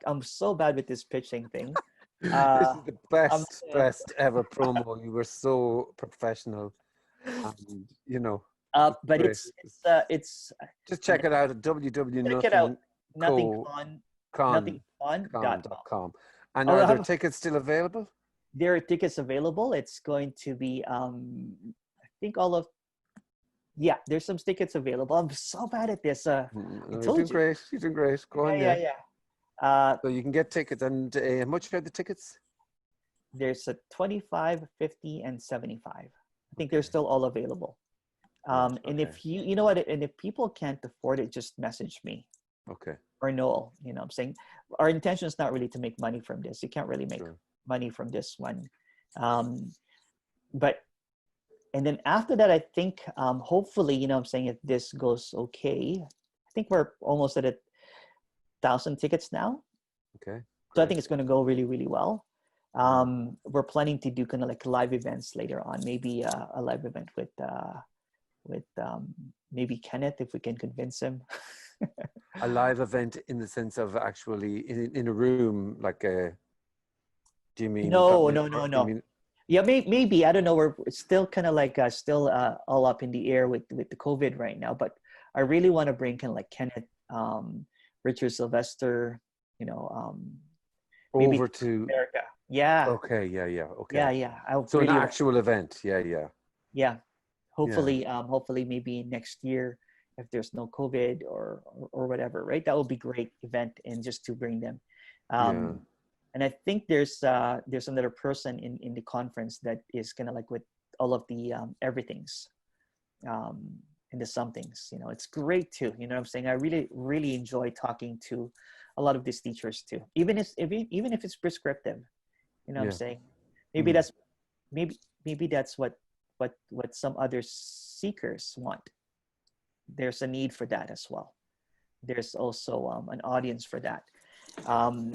I'm so bad with this pitching thing. This is the best ever promo. You were so professional, and but it's just check it out at www.nothingcon.com. And are there tickets still available? There are tickets available. It's going to be I think there's some tickets available. I'm so bad at this. You're doing great. Go on. So you can get tickets, and how much are the tickets? There's a 25, 50, and 75. I think they're still all available. And if you know what, and if people can't afford it, just message me. Okay. Or Noel. I'm saying our intention is not really to make money from this. You can't really make money from this one. But And then after that, I think hopefully, you know, I'm saying if this goes okay, I think we're almost at 1,000 tickets now. Okay. So I Great. think it's going to go really, really well. We're planning to do kind of like live events later on, maybe a live event with maybe Kenneth, if we can convince him. A live event in the sense of actually in a room, like a, do you mean, No, or no, no, you no. mean, Yeah, maybe I don't know. We're still kind of like still all up in the air with the COVID right now. But I really want to bring kind of like Kenneth, Richard Sylvester, you know, maybe over to, America. Yeah, okay, yeah, yeah, okay. yeah. I So an really want. actual event, yeah. Yeah, Yeah, hopefully maybe next year if there's no COVID or whatever, right? That would be great event and just to bring them. yeah. Um, and I think there's another person in the conference that is kind of like with all of the everythings um, and the somethings. You know, it's great too. You know what I'm saying? I really enjoy talking to a lot of these teachers too, even if it's prescriptive. You know what I'm Yeah. saying? Maybe Mm. that's maybe that's what some other seekers want. There's a need for that as well. There's also an audience for that. Um,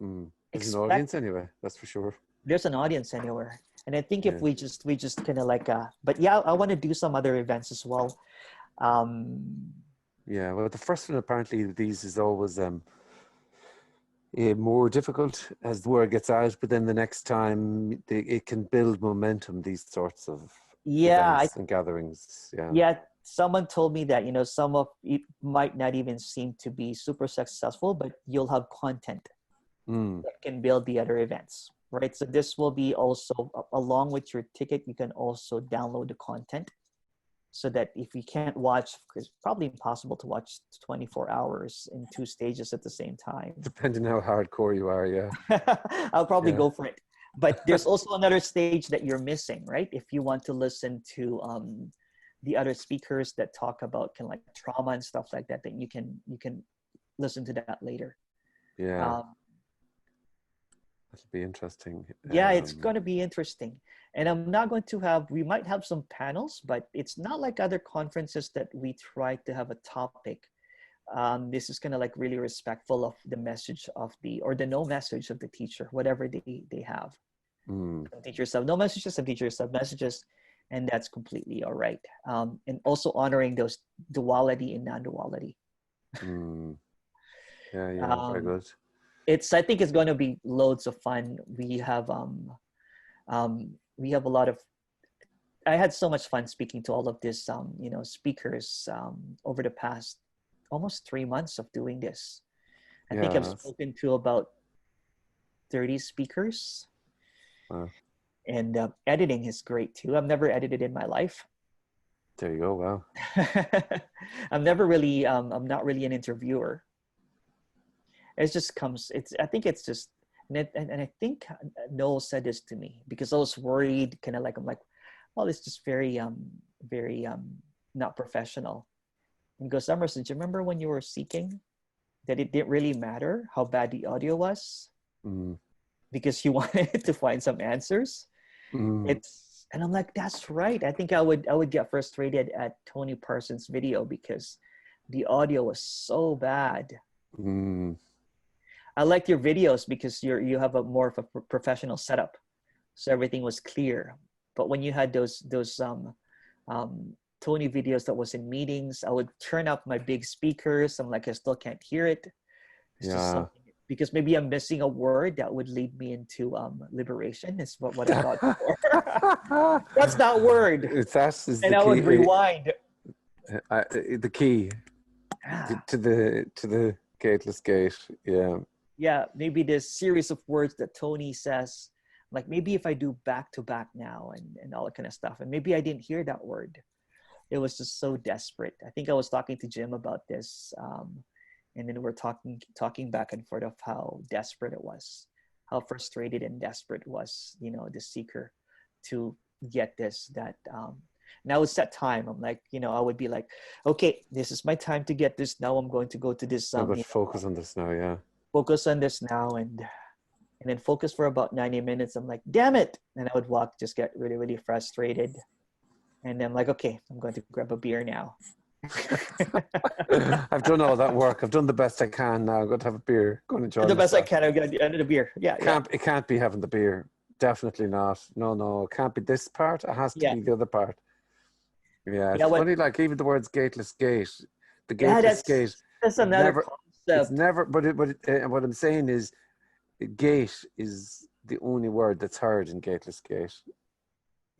Mm. There's an expect audience anyway, that's for sure. there's an audience anywhere, and I think if Yeah. we just kind of like but yeah, I want to do some other events as well. um Yeah. Well, the first one apparently these is always more difficult as the word gets out, but then the next time it can build momentum. These sorts of yeah events and gatherings. Yeah. yeah, someone told me that, you know, some of it might not even seem to be super successful, but you'll have content Mm. that can build the other events, right? So this will be also along with your ticket, you can also download the content so that if you can't watch, because it's probably impossible to watch 24 hours in two stages at the same time. Depending how hardcore you are, yeah. I'll probably Yeah. go for it. But there's also another stage that you're missing, right? If you want to listen to the other speakers that talk about kind of like trauma and stuff like that, then you can listen to that later. Yeah. Um, That'll be interesting. yeah, it's going to be interesting. And I'm not going to have, we might have some panels, but it's not like other conferences that we try to have a topic. This is kind of like really respectful of the message of or the no message of the teacher, whatever they have. Mm. Some teachers have no messages, some teachers have messages, and that's completely all right. And also honoring those duality and non-duality. Mm. Yeah, very Um, good. I think it's going to be loads of fun. We have a lot of, I had so much fun speaking to all of these you know, speakers over the past almost 3 months of doing this. I think I've Yeah. spoken to about 30 speakers. Wow. And editing is great too. I've never edited in my life. There you go. Wow. I'm not really an interviewer. It just comes, I think it's just, and I think Noel said this to me because I was worried, kind of like, I'm like, well, it's just very not professional. And he goes, Emerson, do you remember when you were seeking that it didn't really matter how bad the audio was Mm. because you wanted to find some answers? Mm. And I'm like, that's right. I think I would get frustrated at Tony Parsons' video because the audio was so bad. Mm. I liked your videos because you have a more of a professional setup, so everything was clear. But when you had those Tony videos that was in meetings, I would turn up my big speakers. I'm like, I still can't hear it. It's just Yeah. something, because maybe I'm missing a word that would lead me into liberation. Is what I thought before. What's that word? That is And the I key. would rewind. The key to the gateless gate. Yeah. Yeah, maybe this series of words that Tony says, like maybe if I do back to back now and all that kind of stuff, and maybe I didn't hear that word. It was just so desperate. I think I was talking to Jim about this, and then we're talking back and forth of how desperate it was, how frustrated and desperate it was, you know, the seeker to get this, that. Now it's that time. I'm like, you know, I would be like, okay, this is my time to get this. Now I'm going to go to this. I'm going to focus on this now. Yeah. Focus on this now, and then focus for about 90 minutes. I'm like, damn it. And I would walk, just get really, really frustrated. And then I'm like, okay, I'm going to grab a beer now. I've done all that work. I've done the best I can now. I'm going to have a beer. Go and enjoy The best I myself. can. I'm going to end the beer. Yeah, It can't be having the beer. Definitely not. No. It can't be this part. It has to be the other part. Yeah, it's funny. Like even the words "gateless gate," the gateless gate. That's another concept. It's never. But what I'm saying is, gate is the only word that's heard in gateless gate.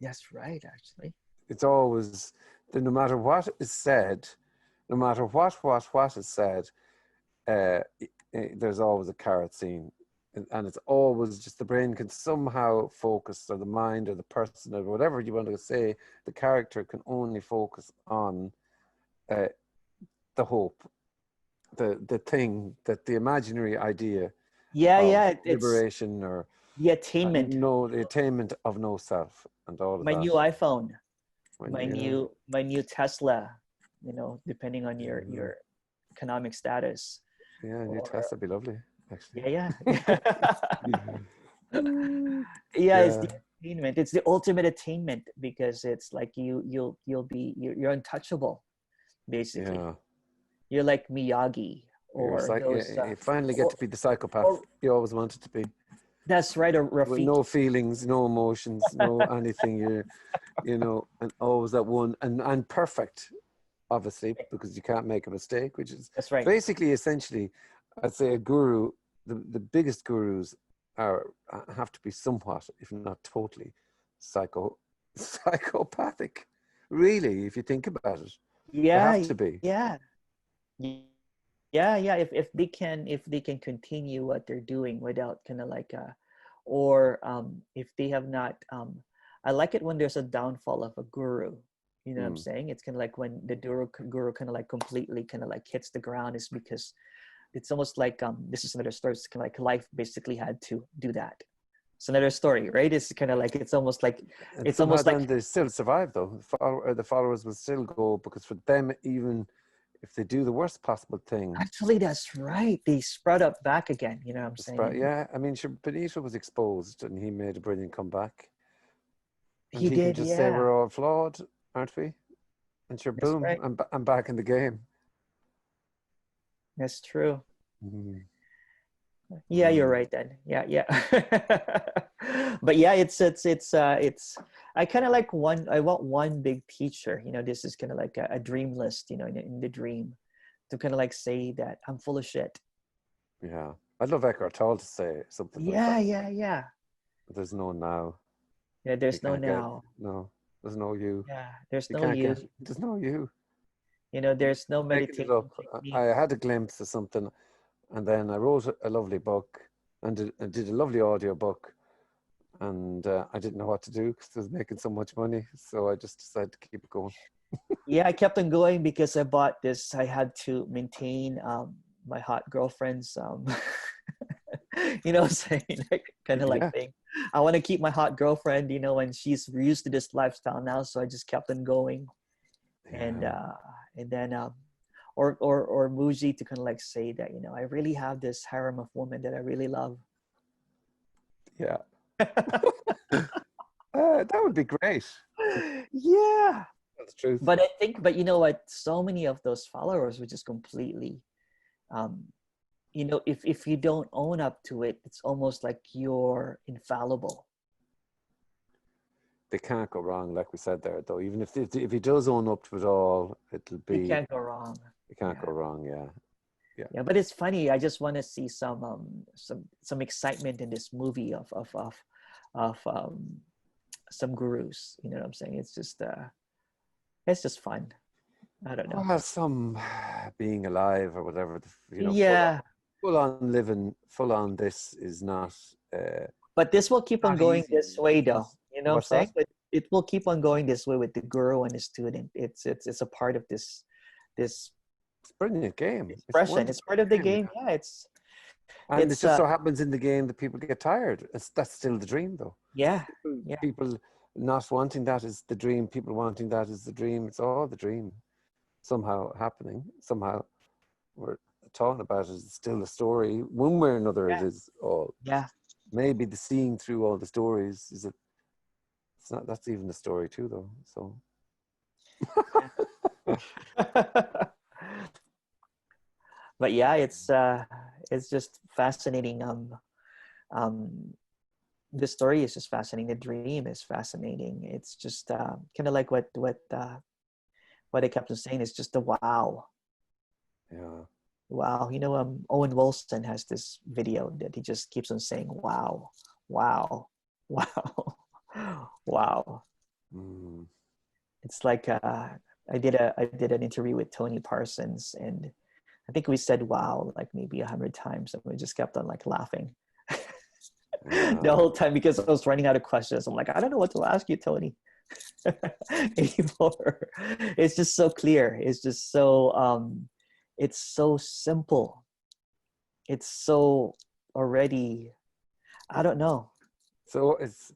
That's right. Actually, it's always no matter what is said, no matter what is said. There's always a carrot scene, and it's always just the brain can somehow focus, or the mind or the person or whatever you want to say, the character can only focus on the hope, the thing, that the imaginary idea of liberation, or the attainment the attainment of no self, and all of my that. new iPhone, my new Tesla, depending on your economic status. Yeah, new Tesla would be lovely, actually. Yeah. It's the attainment. It's the ultimate attainment, because it's like you're untouchable, basically. Yeah. You're like Miyagi, or you finally get to be the psychopath you always wanted to be. That's right, or Rafiki. With no feelings, no emotions, no anything. And always that one, and perfect, obviously, because you can't make a mistake, which is that's right. Basically, essentially, I'd say a guru, the biggest gurus have to be somewhat, if not totally, psychopathic. Really, if you think about it, they have to be. Yeah. If they can continue what they're doing without kind of like if they have not I like it when there's a downfall of a guru. You know what I'm saying? It's kind of like when the guru kind of like completely kind of like hits the ground, is because it's almost like this is another story. It's kind of like life basically had to do that. It's another story, right? It's kind of like they still survive though. The followers will still go, because for them, even if they do the worst possible thing, actually that's right, they spread up back again. You know what I'm saying? Yeah, I mean, Benito was exposed and he made a brilliant comeback. And he did. Can just say we're all flawed, aren't we? And sure, boom, right. I'm back in the game. That's true. Yeah, you're right then. Yeah. But yeah, it's I kind of like I want one big teacher. This is kind of like a dream list. In the dream, to kind of like say that I'm full of shit. Yeah, I'd love Eckhart Tolle to say something like that. Yeah. But there's no now. Yeah, there's no now. No, there's no you. Yeah, there's no you. There's no you. There's no meditation. I had a glimpse of something, and then I wrote a lovely book and did a lovely audio book, and I didn't know what to do because I was making so much money, so I just decided to keep it going. Yeah, I kept on going because I bought this. I had to maintain my hot girlfriend's saying, like kind of like thing. I want to keep my hot girlfriend, and she's used to this lifestyle now, so I just kept on going. And then or Muji to kind of like say that, I really have this harem of women that I really love. Yeah. That would be great. Yeah. That's true. But I think, you know what, so many of those followers were just completely, if you don't own up to it, it's almost like you're infallible. They can't go wrong, like we said there, though. Even if he does own up to it all, it'll be. It can't go wrong. It can't go wrong. Yeah. Yeah, but it's funny. I just want to see some excitement in this movie of some gurus. You know what I'm saying? It's just fun. I don't know. Well, some being alive or whatever. Yeah. Full on living, full on. This is not. But this will keep on going this way, though. You know what I'm saying? But it will keep on going this way with the guru and the student. It's a part of this. It's a brilliant game. Expression. It's part of the game. Yeah, it just so happens in the game that people get tired. That's still the dream, though. Yeah. People not wanting that is the dream. People wanting that is the dream. It's all the dream. Somehow happening. Somehow we're talking about it. It's still a story. One way or another, it is all. Yeah. maybe the seeing through all the stories is it. It's not. That's even a story too, though. So. But yeah, it's just fascinating. The story is just fascinating. The dream is fascinating. It's just kind of like what I kept on saying is just the wow. Yeah. Wow. Owen Wilson has this video that he just keeps on saying wow, wow, wow, wow. Mm. It's like I did an interview with Tony Parsons, and I think we said wow like maybe 100 times, and we just kept on like laughing the whole time because I was running out of questions. I'm like, I don't know what to ask you, Tony, anymore. It's just so clear. It's so simple. It's so already, I don't know. So it's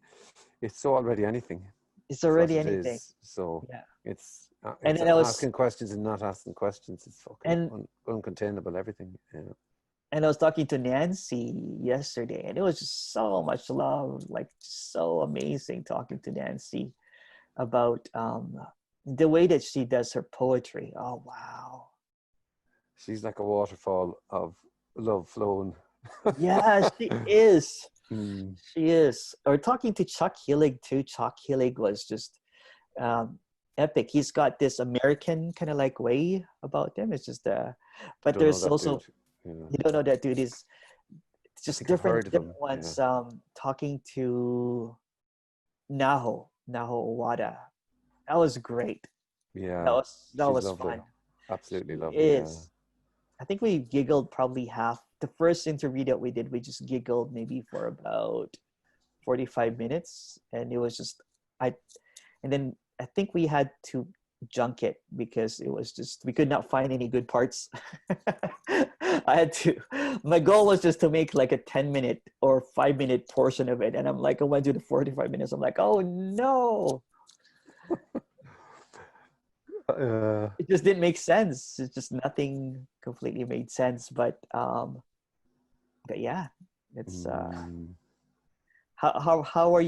so already anything. It's Is what already it anything. is. So Yeah. it's And then I was asking questions and not asking questions. It's fucking and uncontainable. Everything. Yeah. and I was talking to Nancy yesterday, and it was just so much love, like so amazing talking to Nancy about the way that she does her poetry. Oh wow. She's like a waterfall of love flowing. Yeah, she is. Mm. She is. Or talking to Chuck Hillig too. Chuck Hillig was just epic. He's got this American kind of like way about him. It's just I but don't know there's that also dude. Yeah. you don't know that dude is it's I just think I've different heard of him. different ones. Talking to Naho Owada. That was great. Yeah. That She's was lovely. fun. Absolutely She lovely. Yeah. is. I think we giggled probably half. The first interview that we did, we just giggled maybe for about 45 minutes, and it was just I. And then I think we had to junk it because it was just we could not find any good parts. I had to. My goal was just to make like a 10-minute or 5-minute portion of it, and I'm like, I went to the 45 minutes. I'm like, oh no. It just didn't make sense. It's just nothing completely made sense. But yeah, it's mm, how are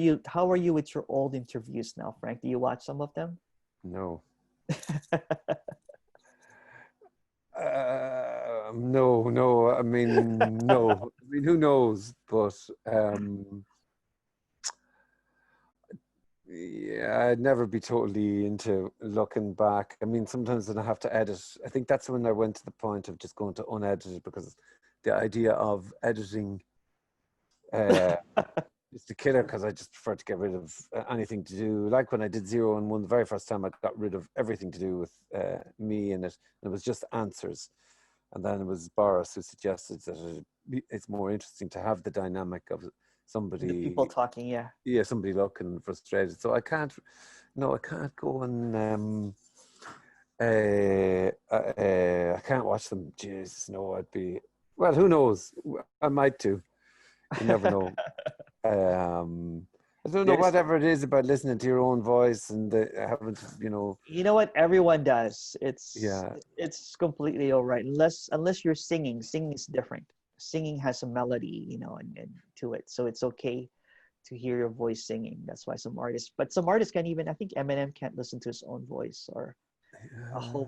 you with your old interviews now, Frank? Do you watch some of them? no. No. I mean, no. I mean, who knows? But yeah, I'd never be totally into looking back. I mean, sometimes when I have to edit, I think that's when I went to the point of just going to unedited because the idea of editing is a killer because I just prefer to get rid of anything to do. Like when I did 0 and 1, the very first time I got rid of everything to do with me in it. And it was just answers. And then it was Boris who suggested that it's more interesting to have the dynamic of somebody, The people talking, yeah, somebody looking frustrated. So I can't go and I can't watch them. Jesus, no, I'd be, well, who knows? I might do. You never know. I don't know, There's whatever it is about listening to your own voice and having to, you know what everyone does. yeah, It's completely all right unless you're singing. Singing is different. Singing has a melody, and to it, so it's okay to hear your voice singing. That's why some artists can't even. I think Eminem can't listen to his own voice, or a yeah. whole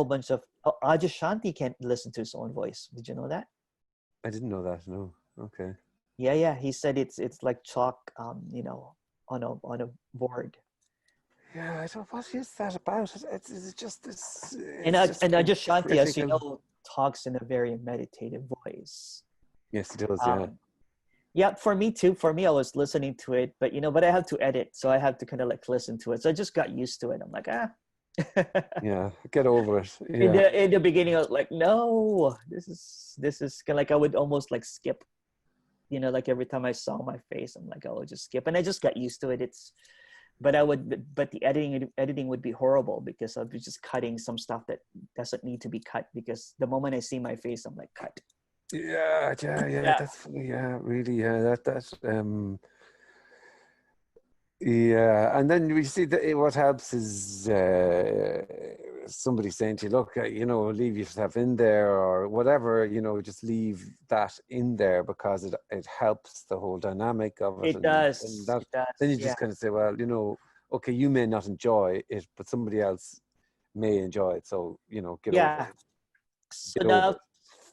bunch of Aja Shanti can't listen to his own voice. Did you know that? I didn't know that. No. Okay. Yeah. He said it's like chalk, on a board. Yeah, I don't. What is that about? It's just this. And It's just Aja Shanti, as you critical. know, talks in a very meditative voice. Yes, it does. Yeah. Um, yeah, for me too. For me, I was listening to it, but I have to edit, so I have to kind of like listen to it. So I just got used to it. I'm like, ah. Yeah. Get over it. in Yeah. the beginning, I was like, no, this is kind of like I would almost like skip. Like every time I saw my face, I'm like, oh, I'll just skip, and I just got used to it. But the editing would be horrible because I'd be just cutting some stuff that doesn't need to be cut because the moment I see my face, I'm like, cut. Yeah. Yeah. That's funny. Yeah, really. Yeah, yeah, and then we see that what helps is somebody saying to you, look, leave yourself in there or whatever, just leave that in there because it helps the whole dynamic of it. It And does. that, It does. then you Yeah. just kind of say, well, okay, you may not enjoy it, but somebody else may enjoy it. So, get over Yeah. it. So Get over now, it.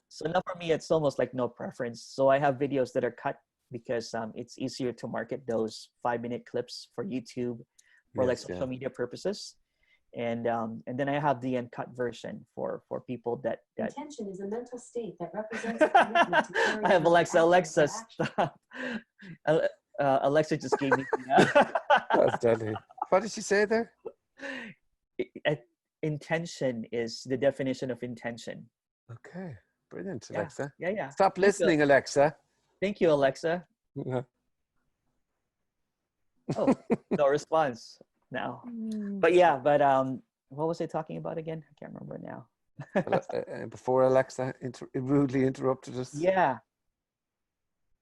so now for me, it's almost like no preference. So I have videos that are cut because it's easier to market those 5-minute clips for YouTube for like Yes, social yeah. media purposes. And then I have the uncut version for people that Intention is a mental state that represents a commitment to carry I have out Alexa. an Alexa, action or action. stop. Alexa just gave me That's deadly. What did she say there? intention is the definition of intention. Okay, brilliant, Yeah. Alexa. Yeah. Stop listening, Alexa. Thank you, Alexa. Yeah. Oh, no response now. But yeah, what was I talking about again? I can't remember now. Before Alexa rudely interrupted us. Yeah.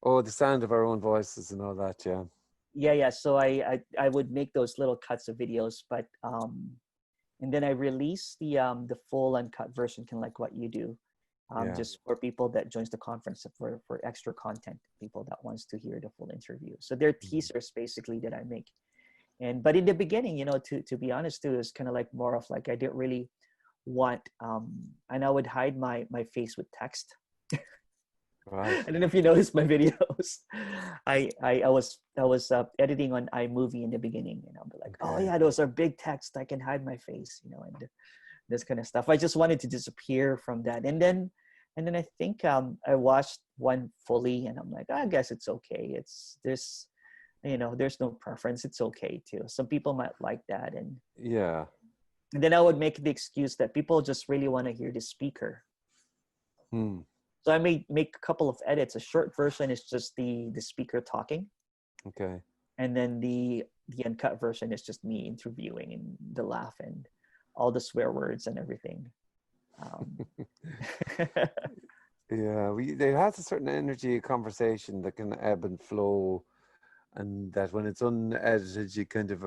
Oh, the sound of our own voices and all that, yeah. Yeah. So I would make those little cuts of videos, but and then I release the full uncut version, kind of like what you do, Yeah. just for people that joins the conference for extra content, people that wants to hear the full interview. So they're teasers basically that I make. But in the beginning, to be honest too, it's kind of like more of like I didn't really want, and I would hide my face with text. Right. I don't know if you noticed my videos. I was editing on iMovie in the beginning, and I'll be like, oh Okay. yeah, those are big text. I can hide my face, and this kind of stuff. I just wanted to disappear from that, and then I think I watched one fully, and I'm like, I guess it's okay. There's no preference. It's okay too. Some people might like that, and Yeah. then I would make the excuse that people just really want to hear the speaker. So I may make a couple of edits. A short version is just the speaker talking. Okay. And then the uncut version is just me interviewing and the laugh and all the swear words and everything. Yeah, there has a certain energy of conversation that can ebb and flow, and that when it's unedited, you kind of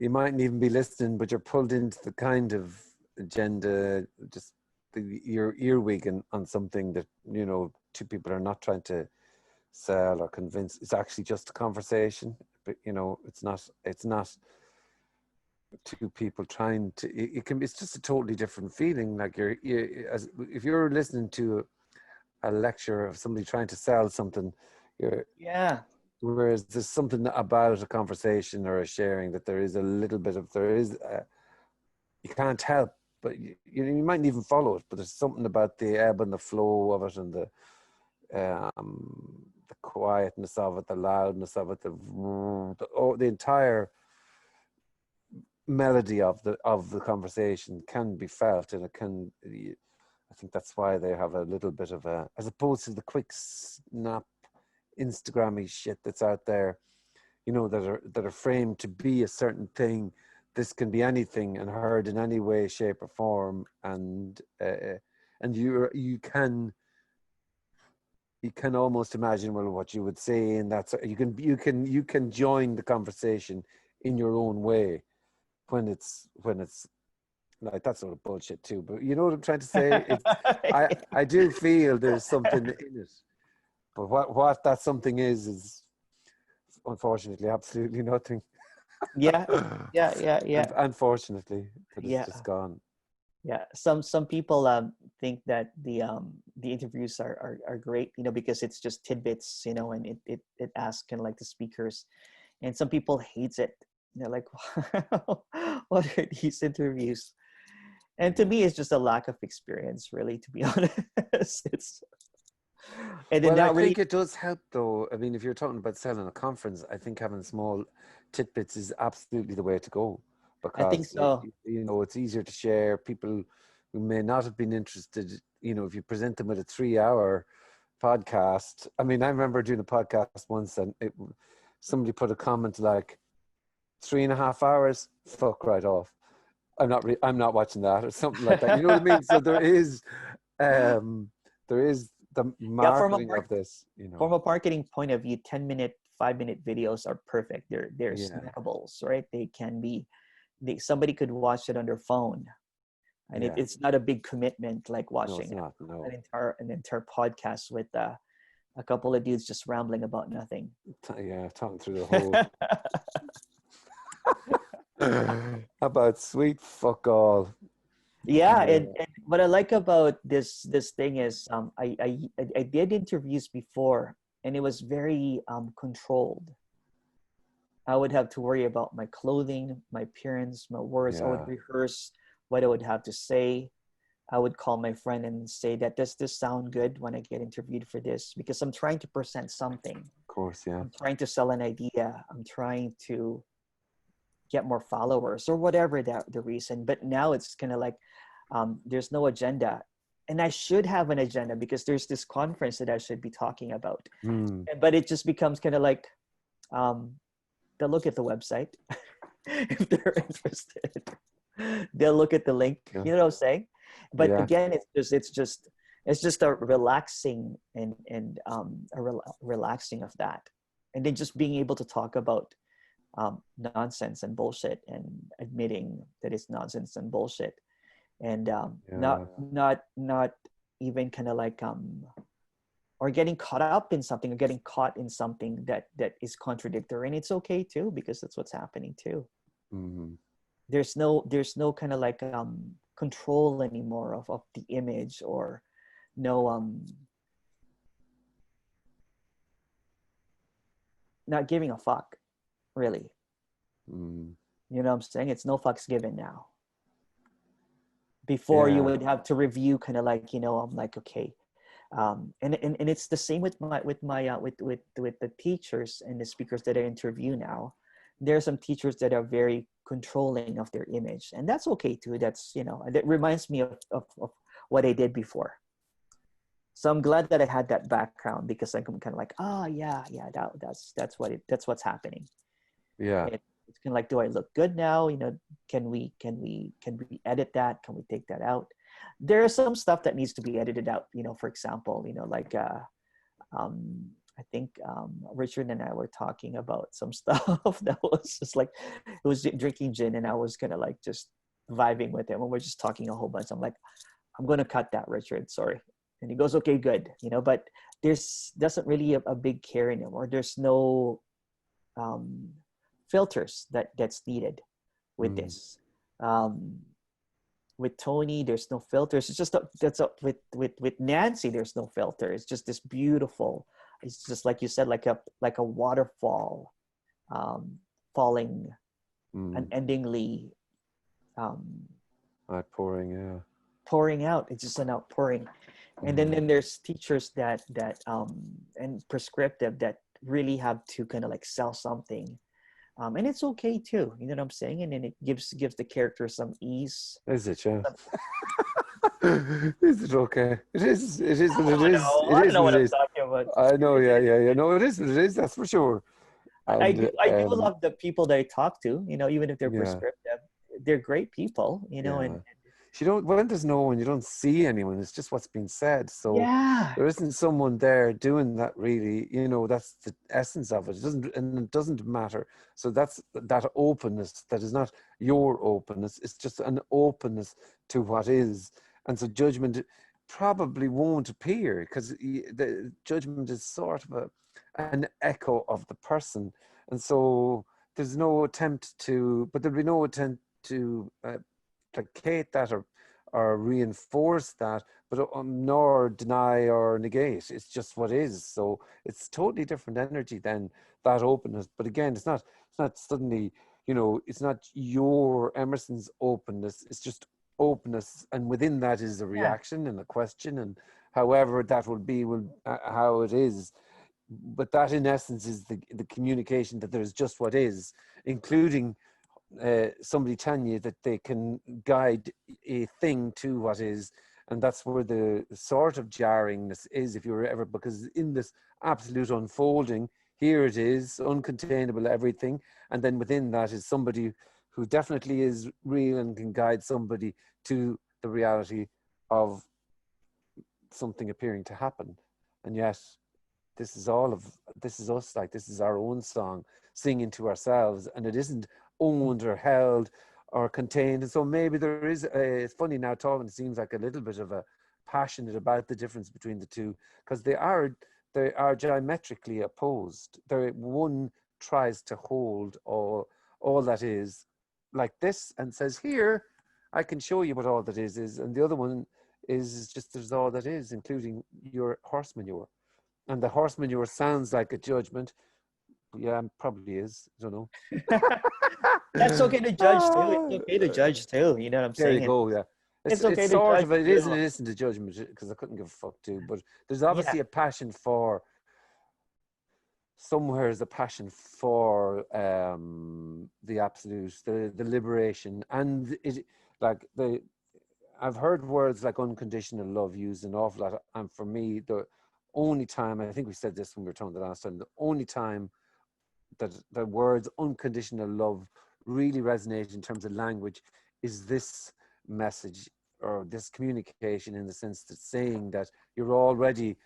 you mightn't even be listening, but you're pulled into the kind of agenda, just you're earwigging on something that two people are not trying to sell or convince. It's actually just a conversation, but it's not two people trying to. It's just a totally different feeling. Like if you're listening to a lecture of somebody trying to sell something, Yeah. whereas there's something about a conversation or a sharing that there is a little bit of you can't help, but you mightn't even follow it, but there's something about the ebb and the flow of it, and the quietness of it, the loudness of it, the entire melody of the conversation can be felt, and I think that's why they have a little bit of as opposed to the quick snap Instagrammy shit that's out there, that are framed to be a certain thing. This can be anything and heard in any way, shape, or form, and you can almost imagine what you would say, and that's you can join the conversation in your own way when it's like that sort of bullshit too. But you know what I'm trying to say? I do feel there's something in it, but what that something is unfortunately absolutely nothing. Yeah. Unfortunately, but it's Yeah. just gone. Yeah. Some people think that the interviews are great, because it's just tidbits, and it asks kind of like the speakers, and some people hates it. They're like, what are these interviews? And to me, it's just a lack of experience, really, to be honest. And then Well, I not really. think it does help, though. I mean, if you're talking about selling a conference, I think having small tidbits is absolutely the way to go, I think because so. it's easier to share. People who may not have been interested, if you present them with a 3-hour podcast. I mean, I remember doing a podcast once, and somebody put a comment like, 3.5 hours, fuck right off. I'm not watching that, or something like that. You know what I mean? So there is the marketing of this. From a marketing point of view, 10-minute, 5-minute videos are perfect. They're Yeah. snackables, right? They can be somebody could watch it on their phone, and Yeah. it's not a big commitment like No, it's watching not. No. an entire podcast with a couple of dudes just rambling about nothing. Yeah, talking through the whole. How about sweet fuck all? Yeah, and what I like about this thing is I did interviews before, and it was very controlled. I would have to worry about my clothing, my appearance, my words. I would Yeah. rehearse what I would have to say. I would call my friend and say that, does this sound good when I get interviewed for this? Because I'm trying to present something. Of course, yeah. I'm trying to sell an idea. I'm trying to get more followers or whatever the reason. But now it's kind of like there's no agenda. And I should have an agenda because there's this conference that I should be talking about. But it just becomes kind of like, they'll look at the website if they're interested. They'll look at the link. Yeah. You know what I'm saying? But Yeah. again, it's just a relaxing and relaxing of that, and then just being able to talk about nonsense and bullshit and admitting that it's nonsense and bullshit, and not even kind of like or getting caught up in something or getting caught in something that is contradictory, and it's okay too, because that's what's happening too. Mm-hmm. There's no kind of like control anymore of the image, or no not giving a fuck, really. You know what I'm saying? It's no fucks given now. Before you would have to review kind of like, I'm like, okay. And it's the same with the teachers and the speakers that I interview now. There are some teachers that are very controlling of their image, and that's okay too. That's, that reminds me of what I did before. So I'm glad that I had that background, because I'm kind of like, that's what's happening. Yeah. It's kind of like, do I look good now? Can we edit that? Can we take that out? There is some stuff that needs to be edited out. For example, like I think Richard and I were talking about some stuff that was just like, it was drinking gin, and I was kind of like just vibing with him, and we're just talking a whole bunch. I'm like, I'm going to cut that, Richard. Sorry. And he goes, okay, good. But there's doesn't really a big care anymore. There's no filters that's needed with this. With Tony, there's no filters. It's just with Nancy, there's no filter. It's just this beautiful. It's just like you said, like a waterfall, falling unendingly, pouring out. It's just an outpouring. And then there's teachers that and prescriptive that really have to kind of like sell something. And it's okay too, you know what I'm saying? And then it gives the character some ease. Is it, yeah? Is it okay? It is what it is. I don't know what I'm talking about. I know, yeah. No, it is what it is, that's for sure. And, I do love the people that I talk to, even if they're prescriptive. They're great people, and you don't, when there's no one, you don't see anyone. It's just what's been said. So there isn't someone there doing that really, that's the essence of it. It doesn't matter. So that's that openness that is not your openness. It's just an openness to what is. And so judgment probably won't appear, because the judgment is sort of an echo of the person. And so there's no attempt but there'll be no attempt to placate that or reinforce that, but nor deny or negate. It's just what is. So it's totally different energy than that openness. But again, it's not suddenly, it's not your Emerson's openness. It's just openness, and within that is a reaction and a question, and however that will be how it is. But that in essence is the communication that there's just what is, including somebody telling you that they can guide a thing to what is. And that's where the sort of jarringness is, if you're ever, because in this absolute unfolding, here it is, uncontainable everything, and then within that is somebody who definitely is real and can guide somebody to the reality of something appearing to happen. And yet this is us, like this is our own song singing to ourselves, and it isn't owned or held or contained. And so maybe there is it's funny now talking, it seems like a little bit of a passionate about the difference between the two, because they are diametrically opposed. One tries to hold all that is like this and says, here, I can show you what all that is, and the other one is just there's all that is, including your horse manure. And the horse manure sounds like a judgment. Yeah, probably is. I don't know. That's okay to judge too. It's okay to judge too. You know what I'm There saying? you go. Yeah, It's okay it's to sort judge of it too. is and it isn't a judgment, because I couldn't give a fuck too. But there's obviously a passion for somewhere is a passion for the absolute, the liberation, and it like the. I've heard words like unconditional love used an awful lot, and for me, the only time, I think we said this when we were talking the last time, the only time that the words unconditional love really resonate in terms of language is this message or this communication, in the sense that saying that you're already,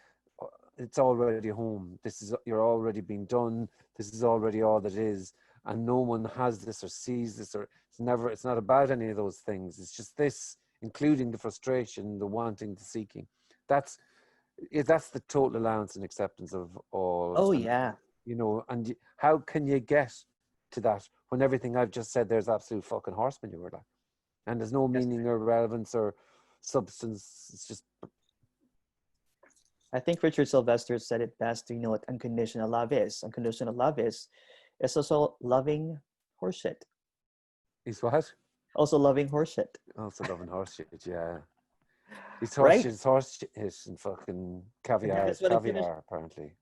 it's already home. You're already being done. This is already all that is. And no one has this or sees this, or it's not about any of those things. It's just this, including the frustration, the wanting, the seeking. That's the total allowance and acceptance of all. Oh And, yeah. you know, and how can you get to that when everything I've just said there's absolute fucking horse manure, like, and there's no Yes. meaning or relevance or substance. It's just, I think Richard Sylvester said it best. You know what unconditional love is? Unconditional love is it's also loving horseshit. he's what? Also loving horseshit. Also loving horse shit, yeah. He's Right? horse shit and fucking caviar is That's what I finished. caviar, apparently.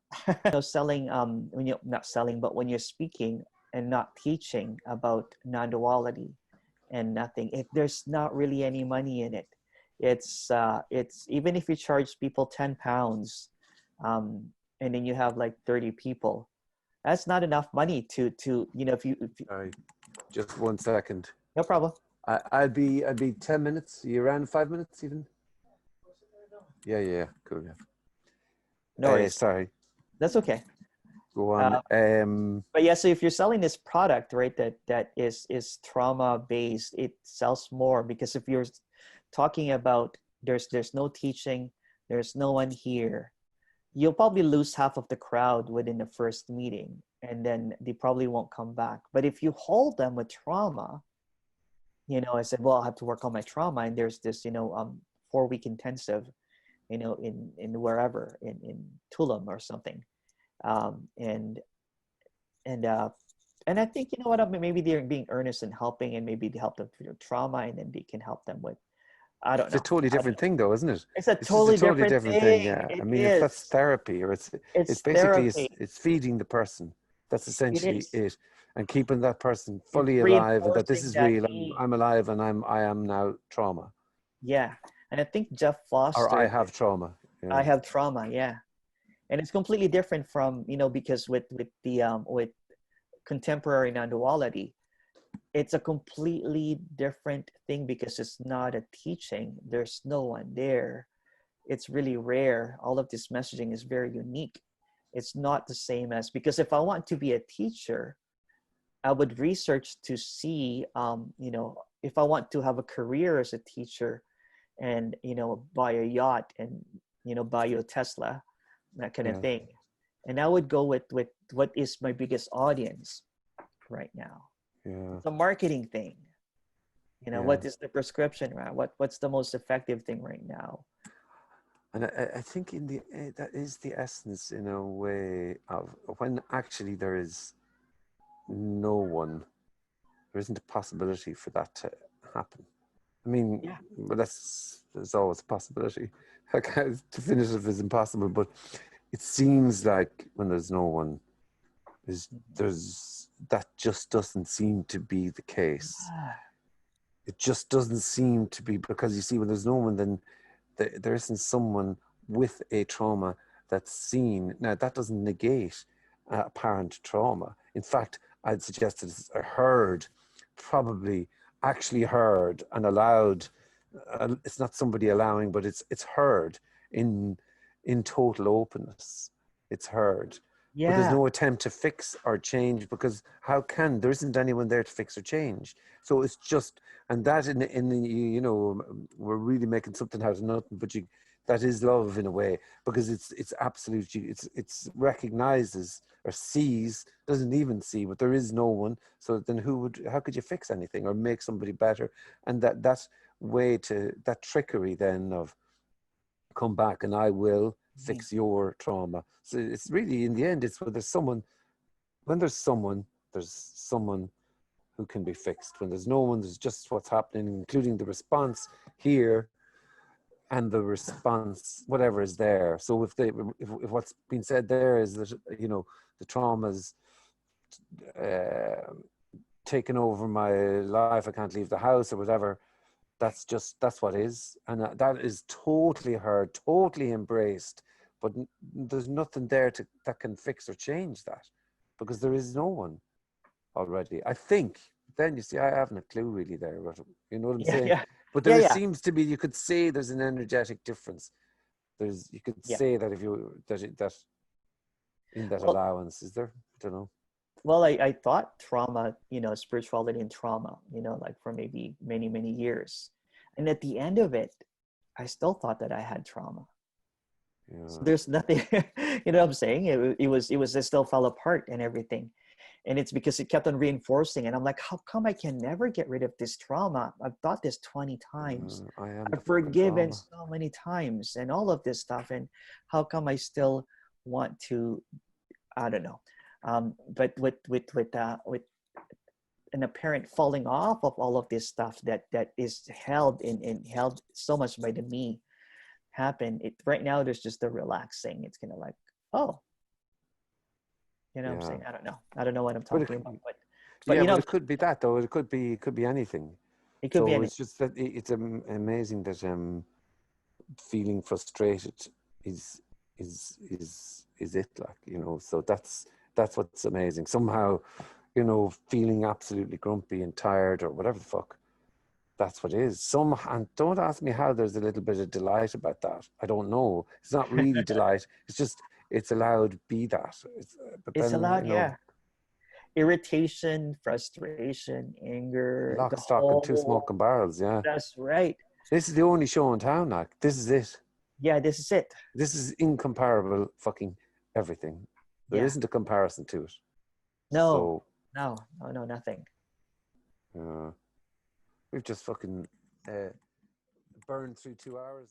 Selling when you're not selling, but when you're speaking and not teaching about non-duality and nothing, if there's not really any money in it, it's even if you charge people £10, and then you have like 30 people, that's not enough money to if you Sorry, just 1 second. no problem. I'd be 10 minutes. Are you around 5 minutes even? Yeah, cool. Yeah. No worries. Sorry. That's okay. Go on. But yeah, so if you're selling this product, right, that is trauma based, it sells more, because if you're talking about there's no teaching, there's no one here, you'll probably lose half of the crowd within the first meeting, and then they probably won't come back. But if you hold them with trauma, I said, well, I have to work on my trauma, and there's this 4-week intensive, in wherever in Tulum or something. And I think, you know what, maybe they're being earnest and helping, and maybe they help them through trauma, and then they can help them with, I don't know. It's a totally different thing, though, isn't it? It's a It's totally just a totally different different thing. Yeah, I mean, if that's therapy, or it's basically therapy. it's feeding the person. That's essentially it, and keeping that person fully It's alive, and that this is reinforcing that real. I'm alive, and I am now trauma. Yeah, and I think Jeff Foster. Or I have trauma. Yeah. I have trauma. Yeah, and it's completely different from because with contemporary non-duality, it's a completely different thing, because it's not a teaching. There's no one there. It's really rare. All of this messaging is very unique. It's not the same as, because if I want to be a teacher, I would research to see, if I want to have a career as a teacher, and, buy a yacht, and, buy you a Tesla, that kind of thing. And I would go with what is my biggest audience right now. Yeah. It's a marketing thing. What is the prescription, right? What's the most effective thing right now? And I think that is the essence, in a way, of when actually there is no one, there isn't a possibility for that to happen. I mean, but there's always a possibility. Definitive is impossible, but it seems like when there's no one, that just doesn't seem to be the case. It just doesn't seem to be, because you see, when there's no one, then there isn't someone with a trauma that's seen. Now, that doesn't negate apparent trauma. In fact, I'd suggest that it's heard, probably actually heard and allowed. It's not somebody allowing, but it's heard in total openness. It's heard. But there's Yeah. no attempt to fix or change, because there isn't anyone there to fix or change. So it's just, and that in the, you know, we're really making something out of nothing, but that is love in a way, because it's absolutely, it's recognizes or sees, doesn't even see, but there is no one. So then how could you fix anything or make somebody better? And that way to, that trickery then of come back and I will Mhm. fix your trauma. So it's really, in the end, it's when there's someone who can be fixed. When there's no one, there's just what's happening, including the response here and the response, whatever is there. So if what's been said there is that, you know, the trauma's uh, taken over my life, I can't leave the house or whatever, that's what is, and that is totally heard, totally embraced, but there's nothing there that can fix or change that, because there is no one already, I think. Then you see, I haven't a clue really there, but you know what I'm Yeah, saying. yeah, But yeah, there yeah, seems to be, you could say there's an energetic difference. You could yeah. say that if you that in that Well, allowance, is there? I don't know. well, I thought trauma, you know, spirituality and trauma, you know, like for maybe many, many years. And at the end of it, I still thought that I had trauma. So Yeah, there's nothing, you know what I'm saying? It still fell apart and everything. And it's because it kept on reinforcing. And I'm like, how come I can never get rid of this trauma? I've thought this 20 times. I am the I've fucking forgiven trauma. so many times and all of this stuff. And how come I still want to, I don't know. But with an apparent falling off of all of this stuff that is held in held so much by the me happen, it right now there's just the relaxing. It's kind of like, oh, you know what I'm Yeah, saying? I don't know what I'm but talking about, but yeah, you know, but it could be that though. It could be anything. it could be So any. it's just that it's amazing that feeling frustrated is is it, like, you know. So that's what's amazing. Somehow, you know, feeling absolutely grumpy and tired or whatever the fuck. That's what it is. And don't ask me how there's a little bit of delight about that. I don't know. It's not really delight. It's just it's allowed be that. But It's then, you allowed, know, yeah. Irritation, frustration, anger, lock, the stock, and two whole. smoking barrels. Yeah, That's right. this is the only show in town, like. This is it. Yeah, this is it. This is incomparable fucking everything. There Yeah. isn't a comparison to it. No, So no, nothing. we've just fucking burned through 2 hours.